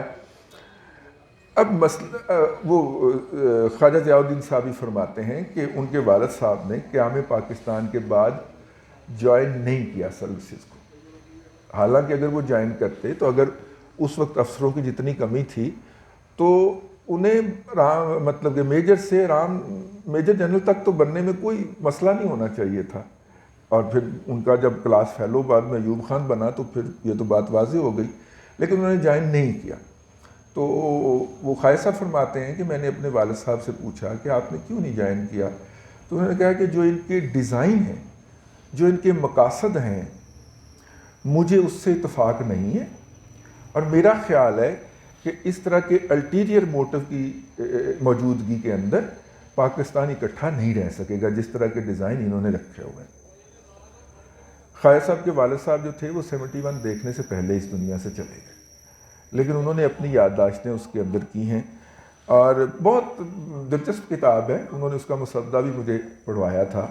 اب مسئلہ وہ خواجہ ضیاء الدین صاحب ہی فرماتے ہیں کہ ان کے والد صاحب نے قیام پاکستان کے بعد جوائن نہیں کیا سروسز کو. حالانکہ اگر وہ جوائن کرتے تو اگر اس وقت افسروں کی جتنی کمی تھی تو انہیں مطلب کہ میجر سے میجر جنرل تک تو بننے میں کوئی مسئلہ نہیں ہونا چاہیے تھا. اور پھر ان کا جب کلاس فیلو بعد میں ایوب خان بنا تو پھر یہ تو بات واضح ہو گئی, لیکن انہوں نے جوائن نہیں کیا. تو وہ خواجہ صاحب فرماتے ہیں کہ میں نے اپنے والد صاحب سے پوچھا کہ آپ نے کیوں نہیں جوائن کیا, تو انہوں نے کہا کہ جو ان کے ڈیزائن ہیں, جو ان کے مقاصد ہیں, مجھے اس سے اتفاق نہیں ہے. اور میرا خیال ہے کہ اس طرح کے الٹیریئر موٹو کی موجودگی کے اندر پاکستان اکٹھا نہیں رہ سکے گا جس طرح کے ڈیزائن انہوں نے رکھے ہوئے ہیں. خواجہ صاحب کے والد صاحب جو تھے وہ 71 دیکھنے سے پہلے اس دنیا سے چلے گئے, لیکن انہوں نے اپنی یادداشتیں اس کے اندر کی ہیں. اور بہت دلچسپ کتاب ہے, انہوں نے اس کا مصدع بھی مجھے پڑھوایا تھا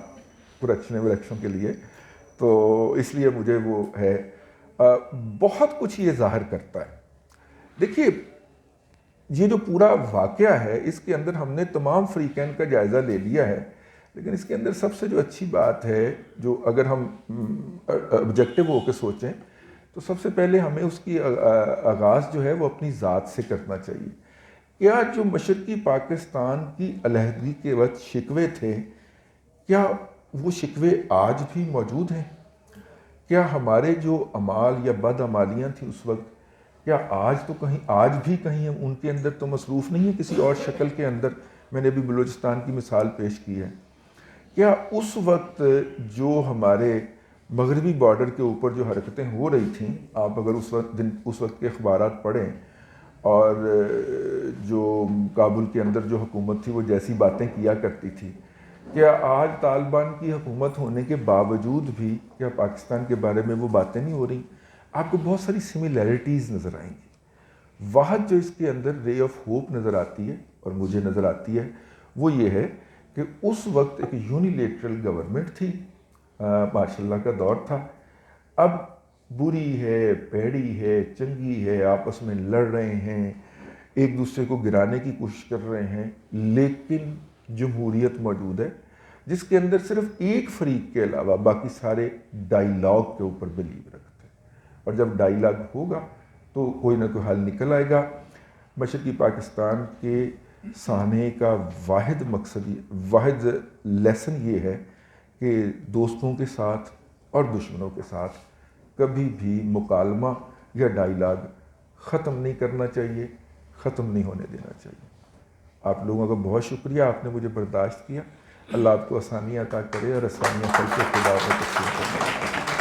کریکشن کے لیے, تو اس لیے مجھے وہ ہے. بہت کچھ یہ ظاہر کرتا ہے. دیکھیے یہ جو پورا واقعہ ہے اس کے اندر ہم نے تمام فریقین کا جائزہ لے لیا ہے, لیکن اس کے اندر سب سے جو اچھی بات ہے, جو اگر ہم آبجیکٹو ہو کے سوچیں تو سب سے پہلے ہمیں اس کی آغاز جو ہے وہ اپنی ذات سے کرنا چاہیے. کیا جو مشرقی پاکستان کی علیحدگی کے وقت شکوے تھے, کیا وہ شکوے آج بھی موجود ہیں؟ کیا ہمارے جو اعمال یا بدعمالیاں تھیں اس وقت, کیا آج بھی کہیں ان کے اندر تو مصروف نہیں ہے کسی اور شکل کے اندر؟ میں نے ابھی بلوچستان کی مثال پیش کی ہے. کیا اس وقت جو ہمارے مغربی بارڈر کے اوپر جو حرکتیں ہو رہی تھیں, آپ اگر اس وقت کے اخبارات پڑھیں اور جو کابل کے اندر جو حکومت تھی وہ جیسی باتیں کیا کرتی تھی, کیا آج طالبان کی حکومت ہونے کے باوجود بھی کیا پاکستان کے بارے میں وہ باتیں نہیں ہو رہی؟ آپ کو بہت ساری سملیرٹیز نظر آئیں گی. واحد جو اس کے اندر رے آف ہوپ نظر آتی ہے اور مجھے نظر آتی ہے وہ یہ ہے کہ اس وقت ایک یونیلیٹرل گورنمنٹ تھی, ماشاء اللہ کا دور تھا. اب بری ہے, پیڑی ہے, چنگی ہے, آپس میں لڑ رہے ہیں, ایک دوسرے کو گرانے کی کوشش کر رہے ہیں, لیکن جمہوریت موجود ہے جس کے اندر صرف ایک فریق کے علاوہ باقی سارے ڈائیلاگ کے اوپر بلیو رکھتے ہیں. اور جب ڈائیلاگ ہوگا تو کوئی نہ کوئی حل نکل آئے گا. مشرقی پاکستان کے سانحے کا واحد لیسن یہ ہے کہ دوستوں کے ساتھ اور دشمنوں کے ساتھ کبھی بھی مکالمہ یا ڈائیلاگ ختم نہیں کرنا چاہیے, ختم نہیں ہونے دینا چاہیے. آپ لوگوں کا بہت شکریہ, آپ نے مجھے برداشت کیا. اللہ آپ کو آسانیاں عطا کرے اور آسانیاں خلق خدا میں تقسیم کرے.